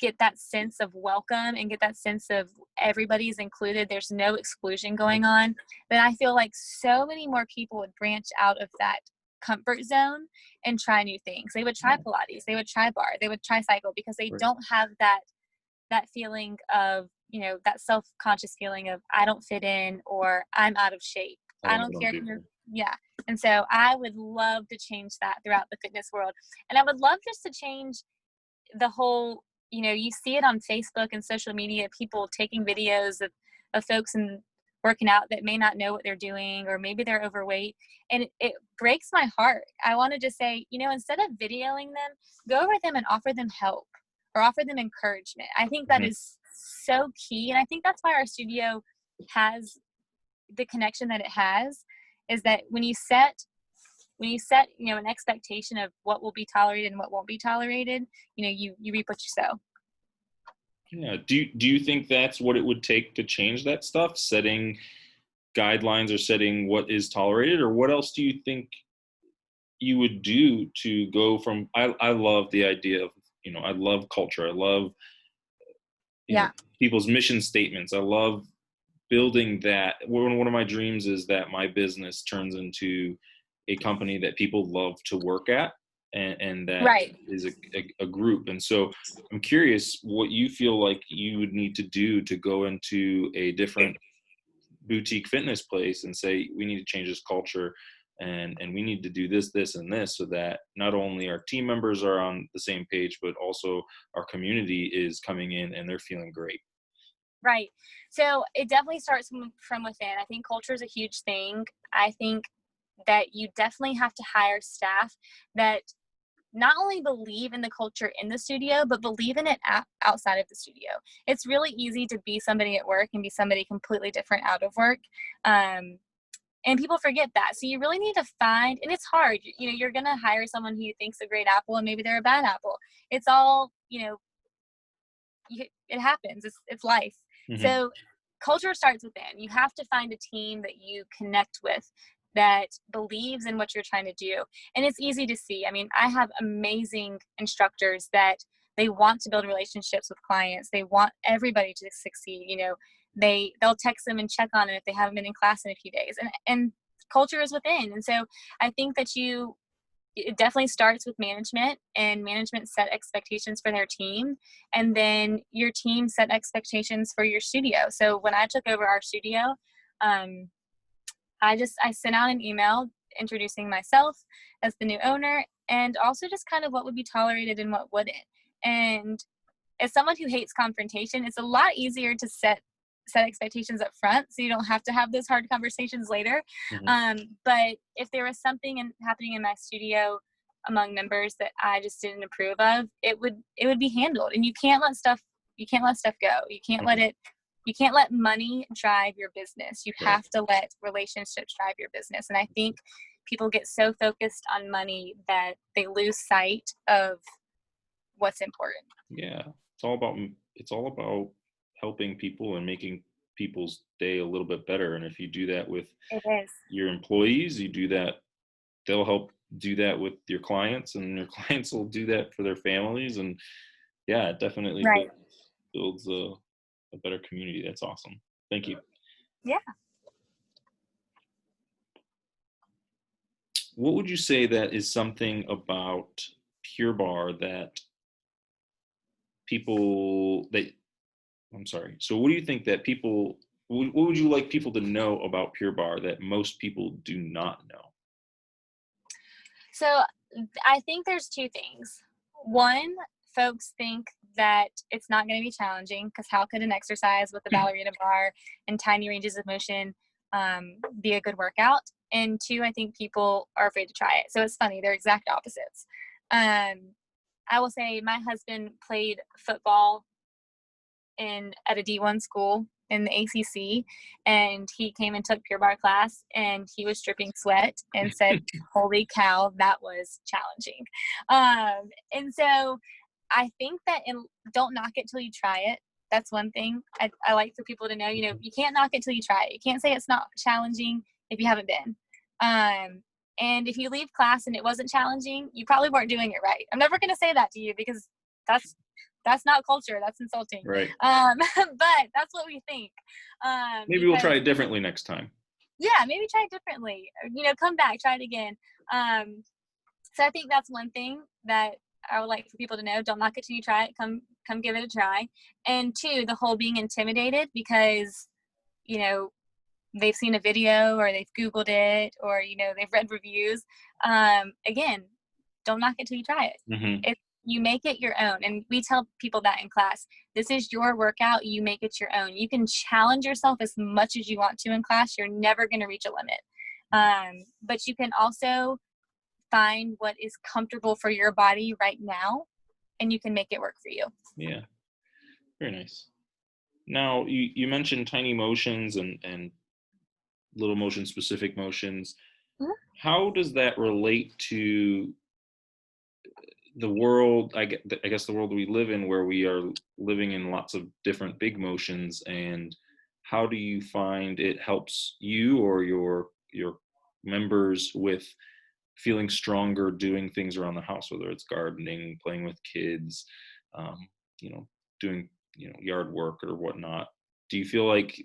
get that sense of welcome and get that sense of everybody's included, there's no exclusion going on, then I feel like so many more people would branch out of that comfort zone and try new things. They would try Pilates, they would try bar, they would try cycle, because they don't have that feeling of, that self-conscious feeling of I don't fit in or I'm out of shape. I I don't know don't what I'm care if you're, doing. yeah. And so I would love to change that throughout the fitness world. And I would love just to change the whole, you see it on Facebook and social media, people taking videos of folks and working out that may not know what they're doing, or maybe they're overweight. And it breaks my heart. I want to just say, instead of videoing them, go over them and offer them help or offer them encouragement. I think that Mhm. is so key. And I think that's why our studio has the connection that it has, is that when you set an expectation of what will be tolerated and what won't be tolerated, you reap what you sow. Yeah. Do you think that's what it would take to change that stuff? Setting guidelines or setting what is tolerated, or what else do you think you would do to go from, I love the idea of, I love culture. I love, Yeah. people's mission statements. I love building that. One of my dreams is that my business turns into a company that people love to work at, and that Right. is a group. And so I'm curious what you feel like you would need to do to go into a different boutique fitness place and say, we need to change this culture, and we need to do this and this, so that not only our team members are on the same page, but also our community is coming in and they're feeling great. Right. So it definitely starts from within. I think culture is a huge thing. I think that you definitely have to hire staff that not only believe in the culture in the studio, but believe in it outside of the studio. It's really easy to be somebody at work and be somebody completely different out of work. And people forget that. So you really need to find, and it's hard, you're going to hire someone who you think's a great apple and maybe they're a bad apple. It's all, it happens. It's life. Hmm. So culture starts within. You have to find a team that you connect with, that believes in what you're trying to do. And it's easy to see. I mean, I have amazing instructors that they want to build relationships with clients. They want everybody to succeed. They'll text them and check on them if they haven't been in class in a few days. And culture is within. And so I think that it definitely starts with management, and management set expectations for their team, and then your team set expectations for your studio. So when I took over our studio, I sent out an email introducing myself as the new owner, and also just kind of what would be tolerated and what wouldn't. And as someone who hates confrontation, it's a lot easier to set set expectations up front so you don't have to have those hard conversations later. Mm-hmm. But if there was something happening in my studio among members that I just didn't approve of, it would be handled. And you can't let stuff go. You can't let money drive your business. You Right. have to let relationships drive your business. And I think people get so focused on money that they lose sight of what's important. Yeah. It's all about helping people and making people's day a little bit better. And if you do that with It is. your employees, you do that, they'll help do that with your clients, and your clients will do that for their families. And yeah, it definitely Right. builds a better community. That's awesome. Thank you. Yeah. What would you say that is something about Pure Barre that people that I'm sorry. So what do you think that people what would you like people to know about Pure Barre that most people do not know? So I think there's two things. One, folks think that it's not going to be challenging because how could an exercise with a ballerina bar and tiny ranges of motion be a good workout? And two, I think people are afraid to try it. So it's funny, they're exact opposites. I will say my husband played football at a D1 school in the ACC, and he came and took Pure Barre class, and he was dripping sweat and said, "Holy cow, that was challenging." And so I think that don't knock it till you try it. That's one thing I like for people to know. You can't knock it till you try it. You can't say it's not challenging if you haven't been. And if you leave class and it wasn't challenging, you probably weren't doing it right. I'm never going to say that to you because that's not culture. That's insulting. Right. But that's what we think. Maybe we'll try it differently next time. Yeah, maybe try it differently. Come back, try it again. So I think that's one thing that I would like for people to know. Don't knock it till you try it. Come give it a try. And two, the whole being intimidated because, they've seen a video or they've Googled it or, they've read reviews. Again, don't knock it till you try it. Mm-hmm. You make it your own. And we tell people that in class. This is your workout. You make it your own. You can challenge yourself as much as you want to in class. You're never going to reach a limit. But you can also find what is comfortable for your body right now, and you can make it work for you. Yeah. Very nice. Now, you mentioned tiny motions and little motion specific motions. Mm-hmm. How does that relate to the world, I guess the world we live in, where we are living in lots of different big motions, and how do you find it helps you or your members with feeling stronger doing things around the house, whether it's gardening, playing with kids, um, doing yard work or whatnot? Do you feel like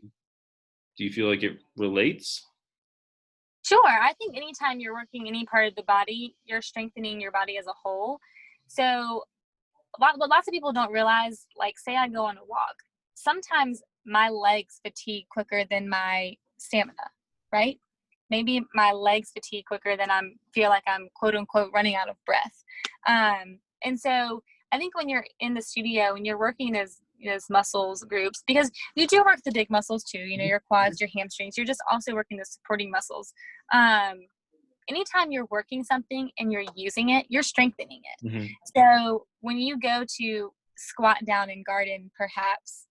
it relates? Sure. I think anytime you're working any part of the body, you're strengthening your body as a whole. So what lots of people don't realize, like say I go on a walk, sometimes my legs fatigue quicker than my stamina, right? Maybe my legs fatigue quicker than feel like I'm quote unquote running out of breath. And so I think when you're in the studio and you're working those muscles groups, because you do work the big muscles too, your quads, your hamstrings, you're just also working the supporting muscles. Anytime you're working something and you're using it, you're strengthening it. Mm-hmm. So when you go to squat down and garden, perhaps,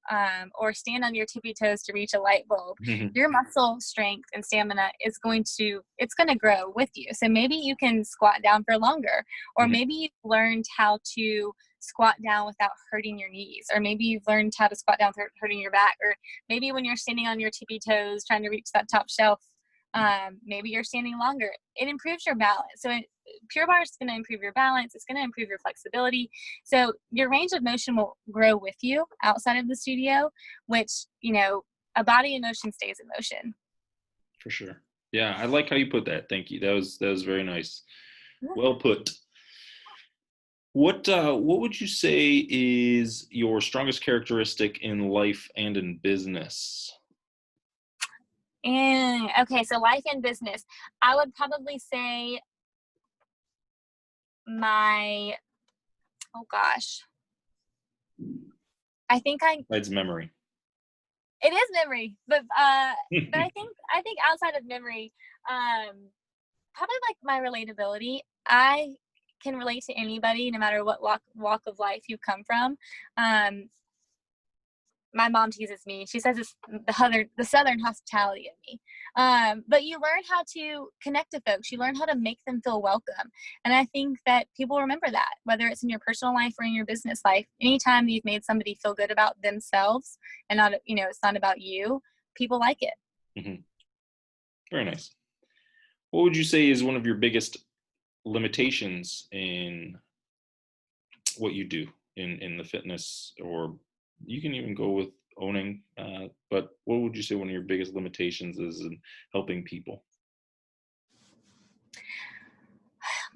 or stand on your tippy toes to reach a light bulb, Mm-hmm. your muscle strength and stamina it's going to grow with you. So maybe you can squat down for longer, or Mm-hmm. maybe you've learned how to squat down without hurting your knees, or maybe you've learned how to squat down without hurting your back, or maybe when you're standing on your tippy toes trying to reach that top shelf, maybe you're standing longer. It improves your balance. So Pure Barre is going to improve your balance. It's going to improve your flexibility. So your range of motion will grow with you outside of the studio, which, a body in motion stays in motion. For sure. Yeah, I like how you put that. Thank you. That was very nice. Yeah. Well put. What would you say is your strongest characteristic in life and in business? And okay, so life and business. I would probably say oh gosh. I think Besides memory. It is memory, but I think outside of memory, probably like my relatability. I can relate to anybody, no matter what walk of life you come from. My mom teases me. She says it's the Southern hospitality in me. But you learn how to connect to folks. You learn how to make them feel welcome. And I think that people remember that, whether it's in your personal life or in your business life. Anytime you've made somebody feel good about themselves and not, it's not about you, people like it. Mm-hmm. Very nice. What would you say is one of your biggest limitations in what you do in the fitness, or you can even go with owning, but what would you say one of your biggest limitations is in helping people?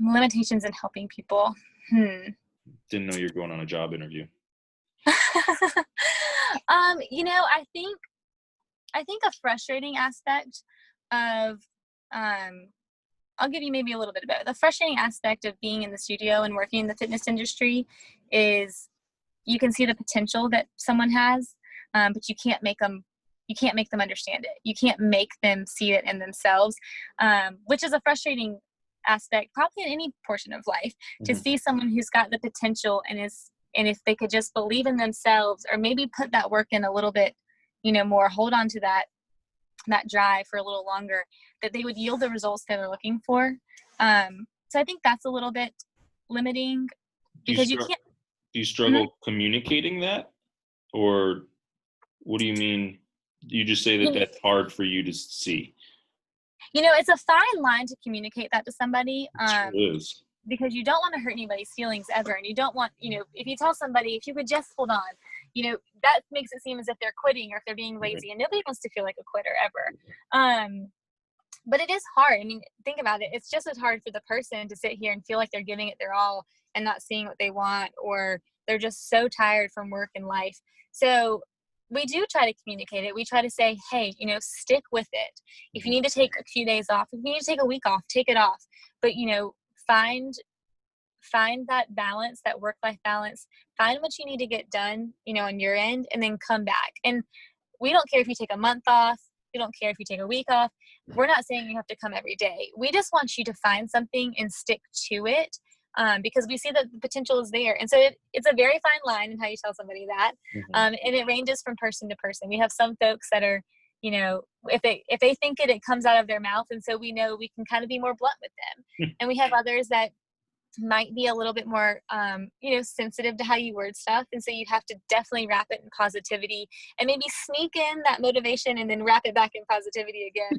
Limitations in helping people. Didn't know you're going on a job interview. I think a frustrating aspect of, I'll give you maybe a little bit of both. The frustrating aspect of being in the studio and working in the fitness industry is you can see the potential that someone has, but you can't make them understand it. You can't make them see it in themselves, which is a frustrating aspect probably in any portion of life, to see someone who's got the potential and if they could just believe in themselves, or maybe put that work in a little bit, more, hold on to that drive for a little longer, that they would yield the results that they're looking for. So I think that's a little bit limiting, because you can't. Do you struggle communicating that, or what do you mean? You just say that that's hard for you to see. It's a fine line to communicate that to somebody. It sure is. Because you don't want to hurt anybody's feelings ever. And you don't want, if you tell somebody, if you could just hold on, that makes it seem as if they're quitting or if they're being lazy, and nobody wants to feel like a quitter ever. But it is hard. I mean, think about it. It's just as hard for the person to sit here and feel like they're giving it their all and not seeing what they want, or they're just so tired from work and life. So we do try to communicate it. We try to say, hey, stick with it. If you need to take a few days off, if you need to take a week off, take it off. But, find that balance, that work-life balance, find what you need to get done, on your end, and then come back. And we don't care if you take a month off. We don't care if you take a week off. We're not saying you have to come every day. We just want you to find something and stick to it, because we see that the potential is there. And so it's a very fine line in how you tell somebody that. And it ranges from person to person. We have some folks that are, if they think it comes out of their mouth. And so we know we can kind of be more blunt with them. And we have others that might be a little bit more, sensitive to how you word stuff. And so you have to definitely wrap it in positivity and maybe sneak in that motivation and then wrap it back in positivity again.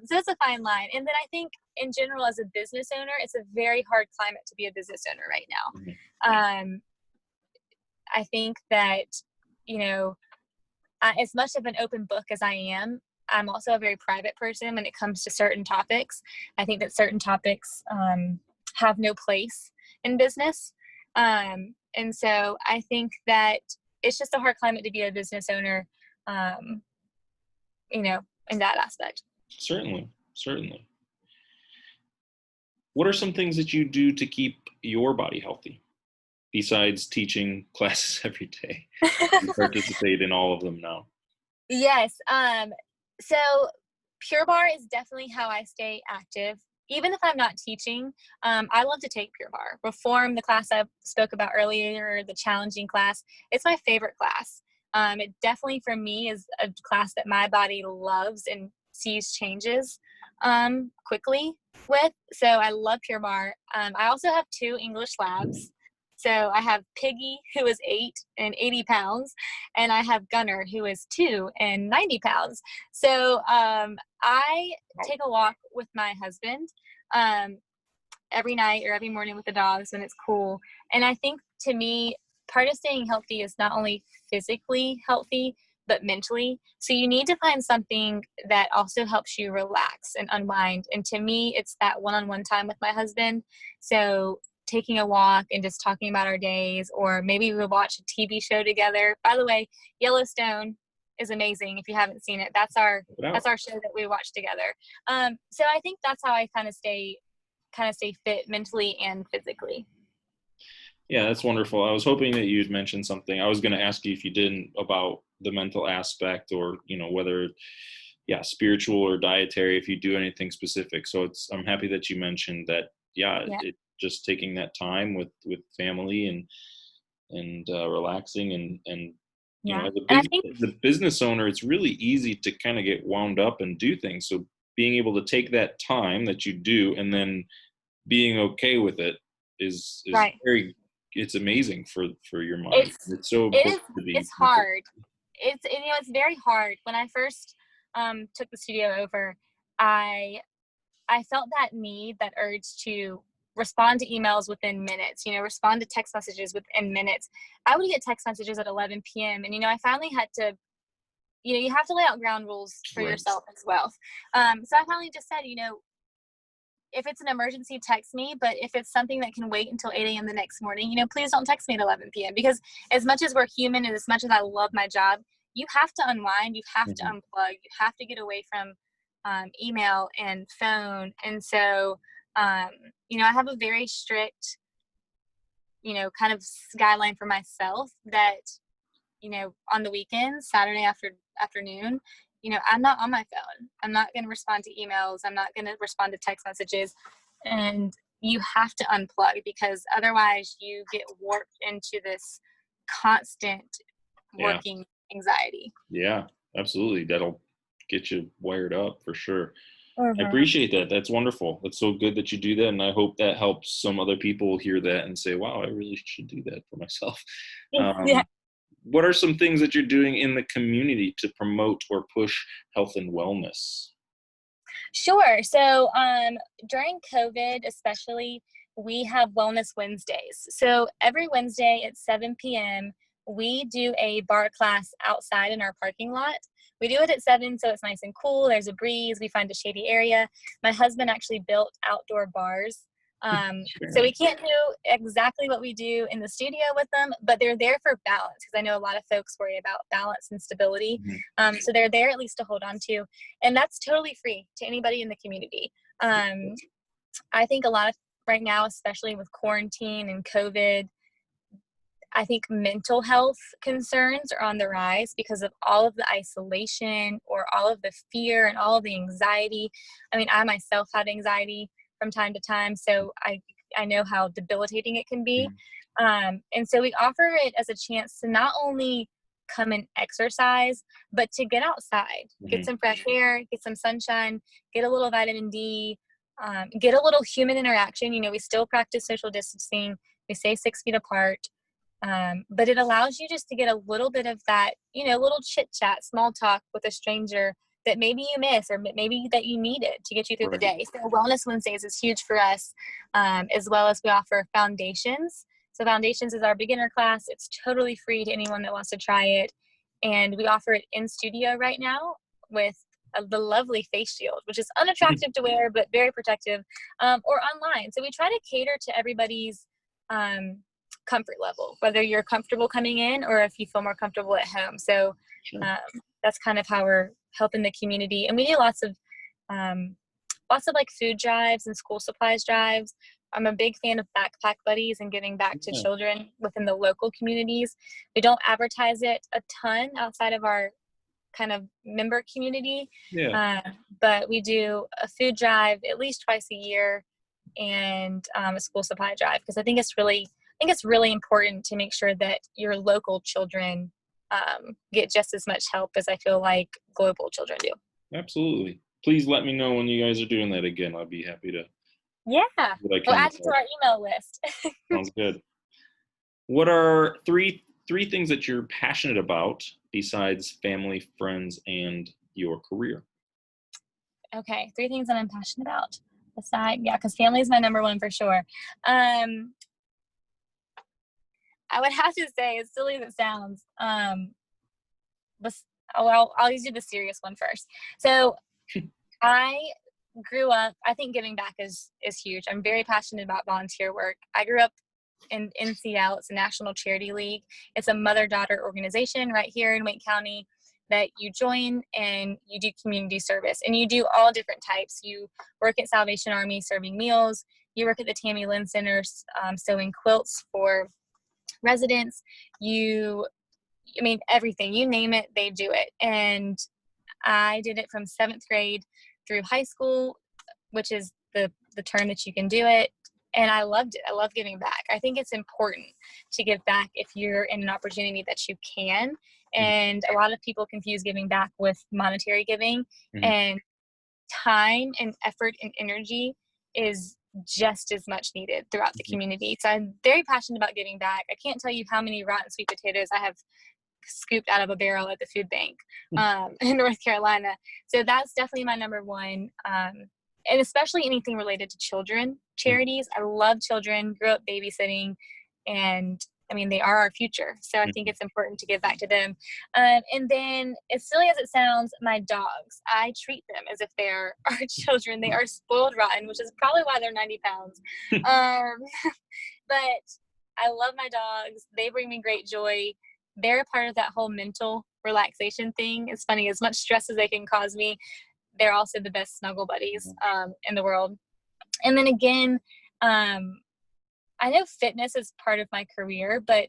So it's a fine line. And then I think in general, as a business owner, it's a very hard climate to be a business owner right now. I think that, as much of an open book as I am, I'm also a very private person when it comes to certain topics. I think that certain topics, have no place in business. And so I think that it's just a hard climate to be a business owner, in that aspect. Certainly. What are some things that you do to keep your body healthy besides teaching classes every day? You participate in all of them now. Yes. So Pure Barre is definitely how I stay active. Even if I'm not teaching, I love to take Pure Barre. Reform, the class I spoke about earlier, the challenging class, it's my favorite class. It definitely, for me, is a class that my body loves and sees changes quickly with. So I love Pure Barre. I also have 2 English labs. So I have Piggy, who is 8 and 80 pounds, and I have Gunner, who is 2 and 90 pounds. So I take a walk with my husband every night or every morning with the dogs when it's cool. And I think, to me, part of staying healthy is not only physically healthy, but mentally. So you need to find something that also helps you relax and unwind. And to me, it's that one-on-one time with my husband. So taking a walk and just talking about our days, or maybe we'll watch a TV show together. By the way, Yellowstone is amazing. If you haven't seen it, that's our show that we watch together. So I think that's how I kind of stay fit mentally and physically. Yeah, that's wonderful. I was hoping that you'd mention something. I was going to ask you, if you didn't, about the mental aspect, or whether spiritual or dietary, if you do anything specific. So I'm happy that you mentioned that. Yeah. It just taking that time with family and relaxing, and Yeah. as And I think, as a business owner, it's really easy to kind of get wound up and do things. So being able to take that time that you do and then being okay with it is right. very, it's amazing for your mind. It's, It's so it is, important to be it's hard. It's very hard. When I first took the studio over, I felt that need, that urge to respond to emails within minutes, respond to text messages within minutes. I would get text messages at 11 p.m. And, I finally had to, you have to lay out ground rules for right. yourself as well. So I finally just said, if it's an emergency, text me. But if it's something that can wait until 8 a.m. the next morning, please don't text me at 11 p.m. Because as much as we're human and as much as I love my job, you have to unwind, you have to unplug, you have to get away from email and phone. And so, I have a very strict, kind of guideline for myself that, on the weekends, Saturday afternoon, I'm not on my phone. I'm not going to respond to emails. I'm not going to respond to text messages. And you have to unplug, because otherwise you get warped into this constant working anxiety. Yeah, absolutely. That'll get you wired up for sure. I Mm-hmm. appreciate that. That's wonderful. That's so good that you do that. And I hope that helps some other people hear that and say, wow, I really should do that for myself. Yeah. What are some things that you're doing in the community to promote or push health and wellness? Sure. So during COVID, especially, we have Wellness Wednesdays. So every Wednesday at 7 p.m., we do a bar class outside in our parking lot. We do it at 7, so it's nice and cool. There's a breeze. We find a shady area. My husband actually built outdoor bars. So we can't do exactly what we do in the studio with them, but they're there for balance, because I know a lot of folks worry about balance and stability. So they're there at least to hold on to, and that's totally free to anybody in the community. I think a lot of right now, especially with quarantine and COVID, I think mental health concerns are on the rise because of all of the isolation or all of the fear and all of the anxiety. I mean, I myself have anxiety from time to time, so I know how debilitating it can be. And so we offer it as a chance to not only come and exercise, but to get outside, get some fresh air, get some sunshine, get a little vitamin D, get a little human interaction. We still practice social distancing. We stay 6 feet apart. But it allows you just to get a little bit of that, little chit chat, small talk with a stranger that maybe you miss, or maybe that you needed to get you through the day. So Wellness Wednesdays is huge for us, as well as we offer Foundations. So Foundations is our beginner class. It's totally free to anyone that wants to try it. And we offer it in studio right now with the lovely face shield, which is unattractive to wear, but very protective, or online. So we try to cater to everybody's comfort level, whether you're comfortable coming in or if you feel more comfortable at home. So that's kind of how we're helping the community. And we do lots of like food drives and school supplies drives. I'm a big fan of backpack buddies and giving back to children within the local communities. We don't advertise it a ton outside of our kind of member community, but we do a food drive at least twice a year, and a school supply drive, because I think it's really important to make sure that your local children get just as much help as I feel like global children do. Absolutely. Please let me know when you guys are doing that again. I'll be happy to. Yeah. We'll add you to our email list. Sounds good. What are three things that you're passionate about besides family, friends, and your career? Okay. 3 things that I'm passionate about. Because family is my number one for sure. I would have to say, as silly as it sounds, I'll use the serious one first. So I grew up, I think giving back is huge. I'm very passionate about volunteer work. I grew up in NCL. It's a National Charity League. It's a mother-daughter organization right here in Wake County that you join, and you do community service, and you do all different types. You work at Salvation Army serving meals. You work at the Tammy Lynn Centers sewing quilts for residents. You I mean, everything, you name it, they do it. And I did it from 7th grade through high school, which is the term that you can do it. And I loved it. I love giving back. I think it's important to give back if you're in an opportunity that you can. And a lot of people confuse giving back with monetary giving. Mm-hmm. And time and effort and energy is just as much needed throughout the community. So I'm very passionate about giving back. I can't tell you how many rotten sweet potatoes I have scooped out of a barrel at the food bank in North Carolina. So that's definitely my number one. And especially anything related to children charities. I love children, grew up babysitting, and I mean, they are our future. So I think it's important to give back to them. And then, as silly as it sounds, my dogs, I treat them as if they're our children. They are spoiled rotten, which is probably why they're 90 pounds. But I love my dogs. They bring me great joy. They're a part of that whole mental relaxation thing. It's funny, as much stress as they can cause me, they're also the best snuggle buddies in the world. And then again, I know fitness is part of my career, but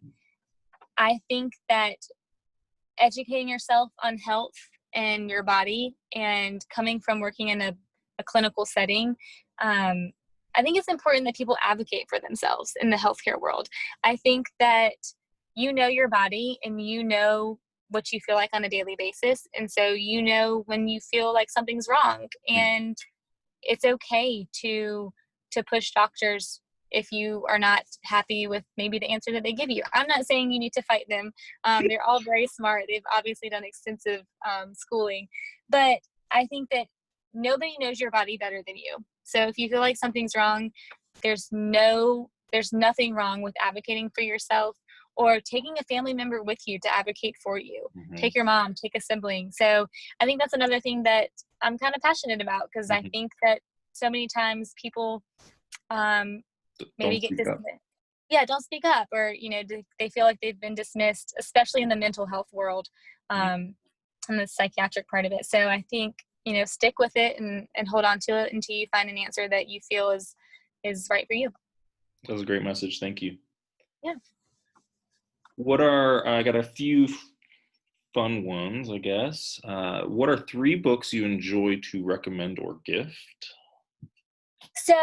I think that educating yourself on health and your body, and coming from working in a clinical setting, I think it's important that people advocate for themselves in the healthcare world. I think that you know your body and you know what you feel like on a daily basis. And so you know when you feel like something's wrong, and it's okay to push doctors if you are not happy with maybe the answer that they give you. I'm not saying you need to fight them. They're all very smart. They've obviously done extensive schooling. But I think that nobody knows your body better than you. So if you feel like something's wrong, there's nothing wrong with advocating for yourself, or taking a family member with you to advocate for you. Take your mom, take a sibling. So I think that's another thing that I'm kind of passionate about, because I think that so many times people maybe get dismissed. Yeah, don't speak up, or they feel like they've been dismissed, especially in the mental health world, and the psychiatric part of it. So I think stick with it and hold on to it until you find an answer that you feel is right for you. That was a great message. Thank you. Yeah. I got a few fun ones, I guess. What are 3 books you enjoy to recommend or gift? So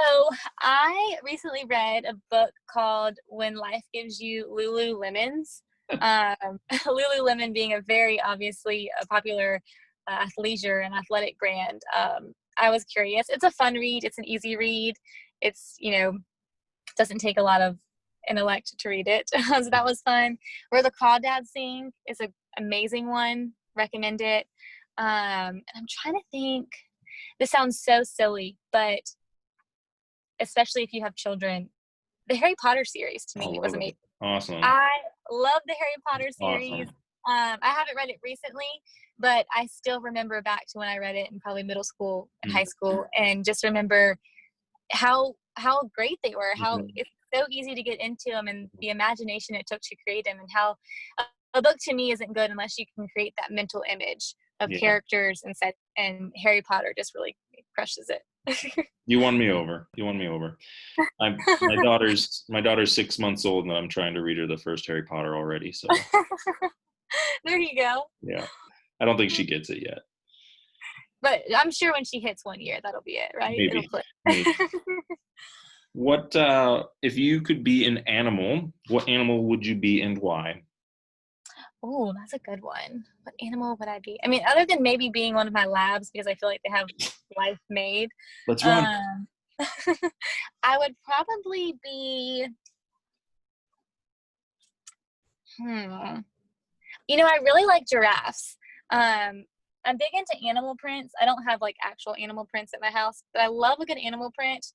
I recently read a book called When Life Gives You Lululemons. Lululemon being a very obviously a popular athleisure and athletic brand. I was curious. It's a fun read. It's an easy read. It's, doesn't take a lot of intellect to read it. So that was fun. Where the Crawdads Sing is an amazing one. Recommend it. And I'm trying to think. This sounds so silly, but especially if you have children, the Harry Potter series to me was amazing. Awesome. I love the Harry Potter series. Awesome. I haven't read it recently, but I still remember back to when I read it in probably middle school and high school, and just remember how great they were, how it's so easy to get into them, and the imagination it took to create them, and how a book to me isn't good unless you can create that mental image of characters and set, and Harry Potter just really crushes it. You won me over. My daughter's 6 months old, and I'm trying to read her the first Harry Potter already. So there you go. Yeah, I don't think she gets it yet. But I'm sure when she hits 1 year, that'll be it, right? Maybe. What if you could be an animal? What animal would you be, and why? Oh, that's a good one. What animal would I be? I mean, other than maybe being one of my labs, because I feel like they have life made. Let's run. I would probably be. I really like giraffes. I'm big into animal prints. I don't have like actual animal prints at my house, but I love a good animal print.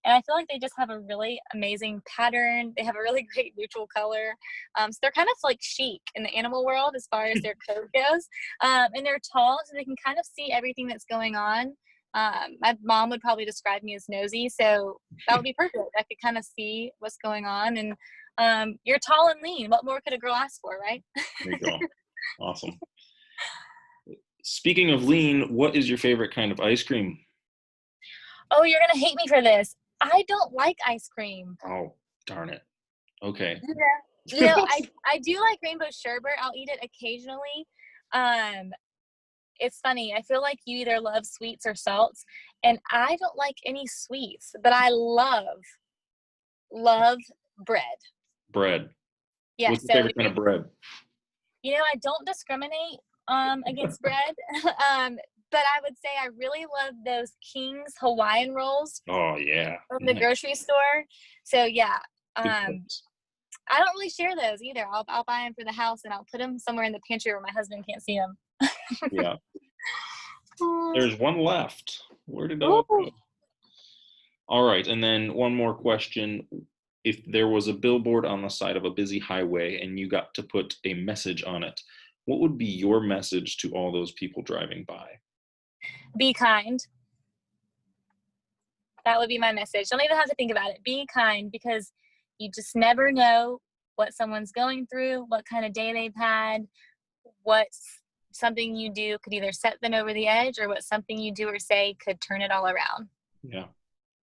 And I feel like they just have a really amazing pattern. They have a really great neutral color. So they're kind of like chic in the animal world as far as their code goes. And they're tall, so they can kind of see everything that's going on. My mom would probably describe me as nosy, so that would be perfect. I could kind of see what's going on. And you're tall and lean. What more could a girl ask for, right? There you go. Awesome. Speaking of lean, what is your favorite kind of ice cream? Oh, you're going to hate me for this. I don't like ice cream. Oh, darn it. Okay. Yeah. I do like rainbow sherbet. I'll eat it occasionally. It's funny. I feel like you either love sweets or salts, and I don't like any sweets, but I love bread. Bread. Yeah. What's your So favorite kind of bread? I don't discriminate against bread. But I would say I really love those King's Hawaiian rolls Oh yeah. from the Nice. grocery store. So yeah. Good choice. I don't really share those either. I'll buy them for the house and I'll put them somewhere in the pantry where my husband can't see them. Yeah. There's one left. Where did Ooh. it go? All right, and then one more question. If there was a billboard on the side of a busy highway and you got to put a message on it, what would be your message to all those people driving by? Be kind. That would be my message. Don't even have to think about it. Be kind, because you just never know what someone's going through, what kind of day they've had, what something you do could either set them over the edge, or what something you do or say could turn it all around. Yeah.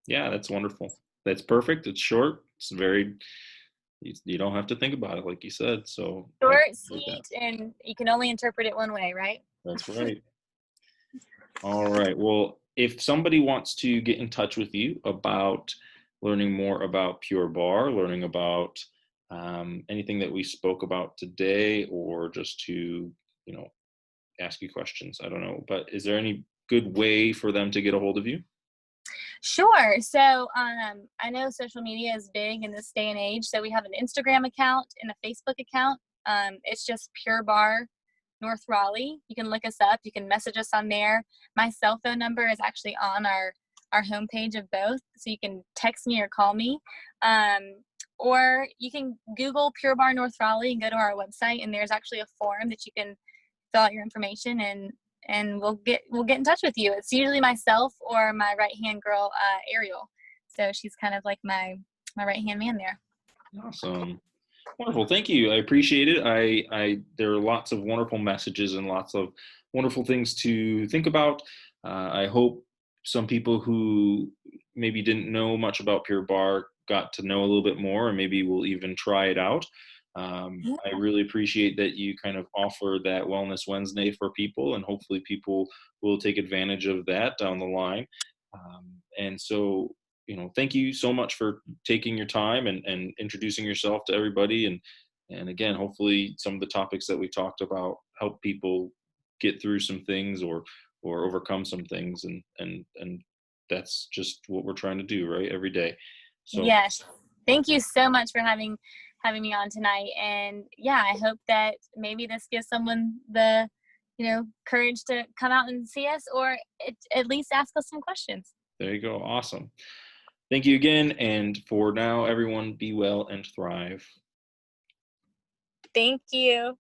Yeah, that's wonderful. That's perfect. It's short. It's very, you don't have to think about it, like you said. So I Short, appreciate that. sweet, and you can only interpret it one way, right? That's right. All right. Well, if somebody wants to get in touch with you about learning more about Pure Barre, learning about anything that we spoke about today, or just to, ask you questions, I don't know, but is there any good way for them to get a hold of you? Sure. So I know social media is big in this day and age. So we have an Instagram account and a Facebook account. It's just Pure Barre North Raleigh. You can look us up. You can message us on there. My cell phone number is actually on our homepage of both. So you can text me or call me. Or you can Google Pure Barre North Raleigh and go to our website. And there's actually a form that you can fill out your information, and we'll get in touch with you. It's usually myself or my right hand girl, Ariel. So she's kind of like my right hand man there. Awesome. Wonderful. Thank you. I appreciate it. There are lots of wonderful messages and lots of wonderful things to think about. I hope some people who maybe didn't know much about Pure Barre got to know a little bit more, and maybe will even try it out. I really appreciate that you kind of offer that Wellness Wednesday for people, and hopefully people will take advantage of that down the line. And so, thank you so much for taking your time and introducing yourself to everybody. And again, hopefully some of the topics that we talked about help people get through some things, or overcome some things. And that's just what we're trying to do, right? Every day. So Yes. Thank you so much for having me on tonight. And yeah, I hope that maybe this gives someone the, courage to come out and see us, or at least ask us some questions. there you go. Awesome. Thank you again. And for now, everyone, be well and thrive. Thank you.